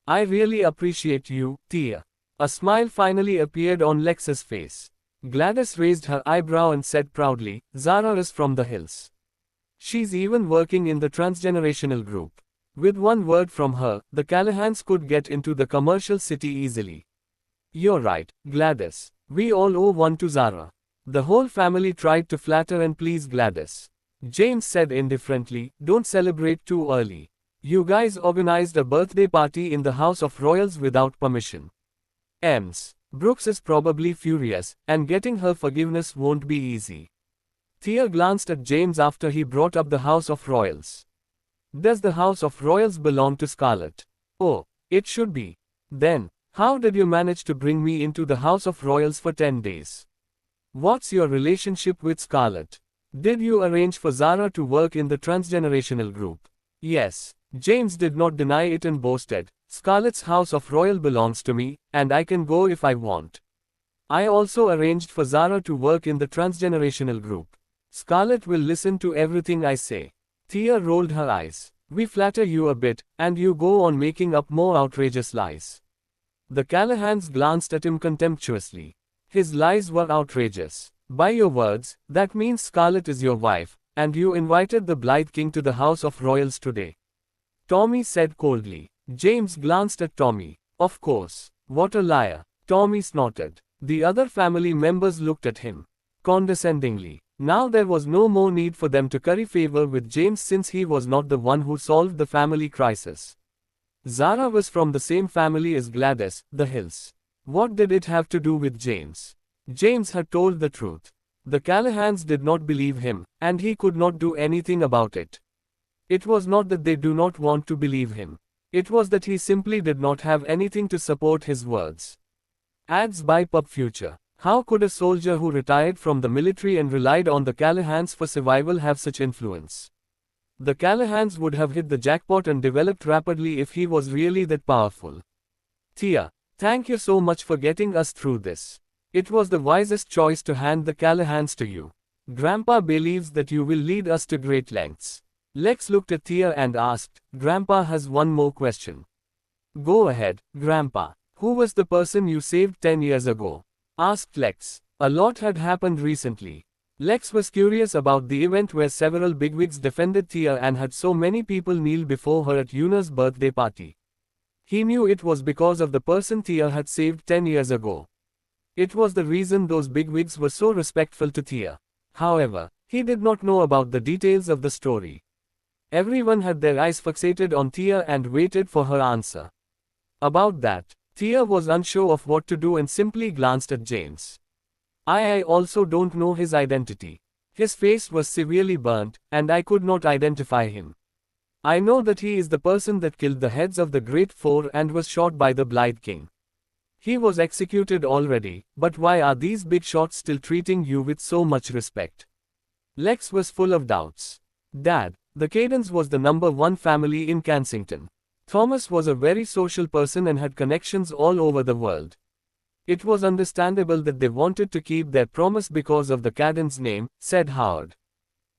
I really appreciate you, Thea. A smile finally appeared on Lex's face. Gladys raised her eyebrow and said proudly, Zara is from the hills. She's even working in the transgenerational group. With one word from her, the Callahans could get into the commercial city easily. You're right, Gladys. We all owe one to Zara. The whole family tried to flatter and please Gladys. James said indifferently, don't celebrate too early. You guys organized a birthday party in the House of Royals without permission. Ems Brooks is probably furious, and getting her forgiveness won't be easy. Thea glanced at James after he brought up the House of Royals. Does the House of Royals belong to Scarlett? Oh, it should be. Then, how did you manage to bring me into the House of Royals for 10 days? What's your relationship with Scarlett? Did you arrange for Zara to work in the transgenerational group? Yes. James did not deny it and boasted, Scarlett's House of Royal belongs to me, and I can go if I want. I also arranged for Zara to work in the transgenerational group. Scarlett will listen to everything I say. Thea rolled her eyes. We flatter you a bit, and you go on making up more outrageous lies. The Callahans glanced at him contemptuously. His lies were outrageous. By your words, that means Scarlett is your wife, and you invited the Blythe King to the House of Royals today. Tommy said coldly. James glanced at Tommy. Of course. What a liar. Tommy snorted. The other family members looked at him condescendingly. Now there was no more need for them to curry favor with James since he was not the one who solved the family crisis. Zara was from the same family as Gladys, the Hills. What did it have to do with James? James had told the truth. The Callahans did not believe him, and he could not do anything about it. It was not that they do not want to believe him. It was that he simply did not have anything to support his words. Ads by Pub Future. How could a soldier who retired from the military and relied on the Callahans for survival have such influence? The Callahans would have hit the jackpot and developed rapidly if he was really that powerful. Tia, thank you so much for getting us through this. It was the wisest choice to hand the Callahans to you. Grandpa believes that you will lead us to great lengths. Lex looked at Tia and asked, Grandpa has one more question. Go ahead, Grandpa. Who was the person you saved 10 years ago? Asked Lex. A lot had happened recently. Lex was curious about the event where several bigwigs defended Tia and had so many people kneel before her at Yuna's birthday party. He knew it was because of the person Tia had saved 10 years ago. It was the reason those bigwigs were so respectful to Tia. However, he did not know about the details of the story. Everyone had their eyes fixated on Tia and waited for her answer. About that, Tia was unsure of what to do and simply glanced at James. I also don't know his identity. His face was severely burnt, and I could not identify him. I know that he is the person that killed the heads of the Great Four and was shot by the Blythe King. He was executed already, but why are these big shots still treating you with so much respect? Lex was full of doubts. Dad, the Cadens was the #1 family in Kensington. Thomas was a very social person and had connections all over the world. It was understandable that they wanted to keep their promise because of the Cadens name, said Howard.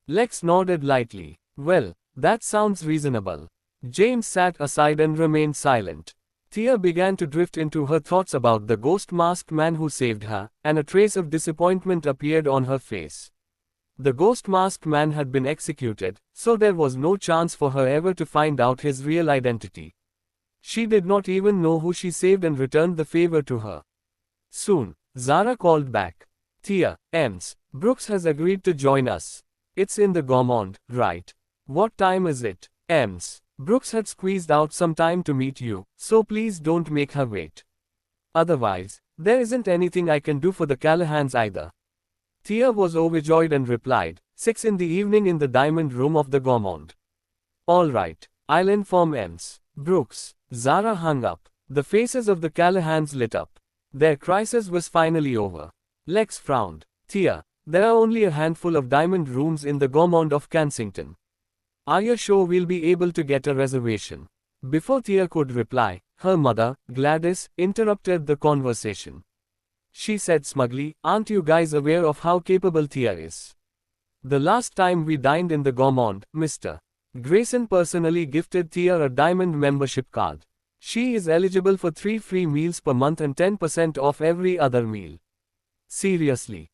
Lex nodded lightly. Well, that sounds reasonable. James sat aside and remained silent. Tia began to drift into her thoughts about the ghost-masked man who saved her, and a trace of disappointment appeared on her face. The ghost-masked man had been executed, so there was no chance for her ever to find out his real identity. She did not even know who she saved and returned the favor to her. Soon, Zara called back. Tia, Ems, Brooks has agreed to join us. It's in the Gaumont, right? What time is it? Ems, Brooks had squeezed out some time to meet you, so please don't make her wait. Otherwise, there isn't anything I can do for the Callahans either. Tia was overjoyed and replied, 6 in the evening in the diamond room of the Gaumont. All right, I'll inform Ems. Brooks. Zara hung up. The faces of the Callahans lit up. Their crisis was finally over. Lex frowned. Tia, there are only a handful of diamond rooms in the Gaumont of Kensington. Are you sure we'll be able to get a reservation? Before Tia could reply, her mother, Gladys, interrupted the conversation. She said smugly, aren't you guys aware of how capable Tia is? The last time we dined in the Gaumont, Mr. Grayson personally gifted Tia a diamond membership card. She is eligible for 3 free meals per month and 10% off every other meal. Seriously,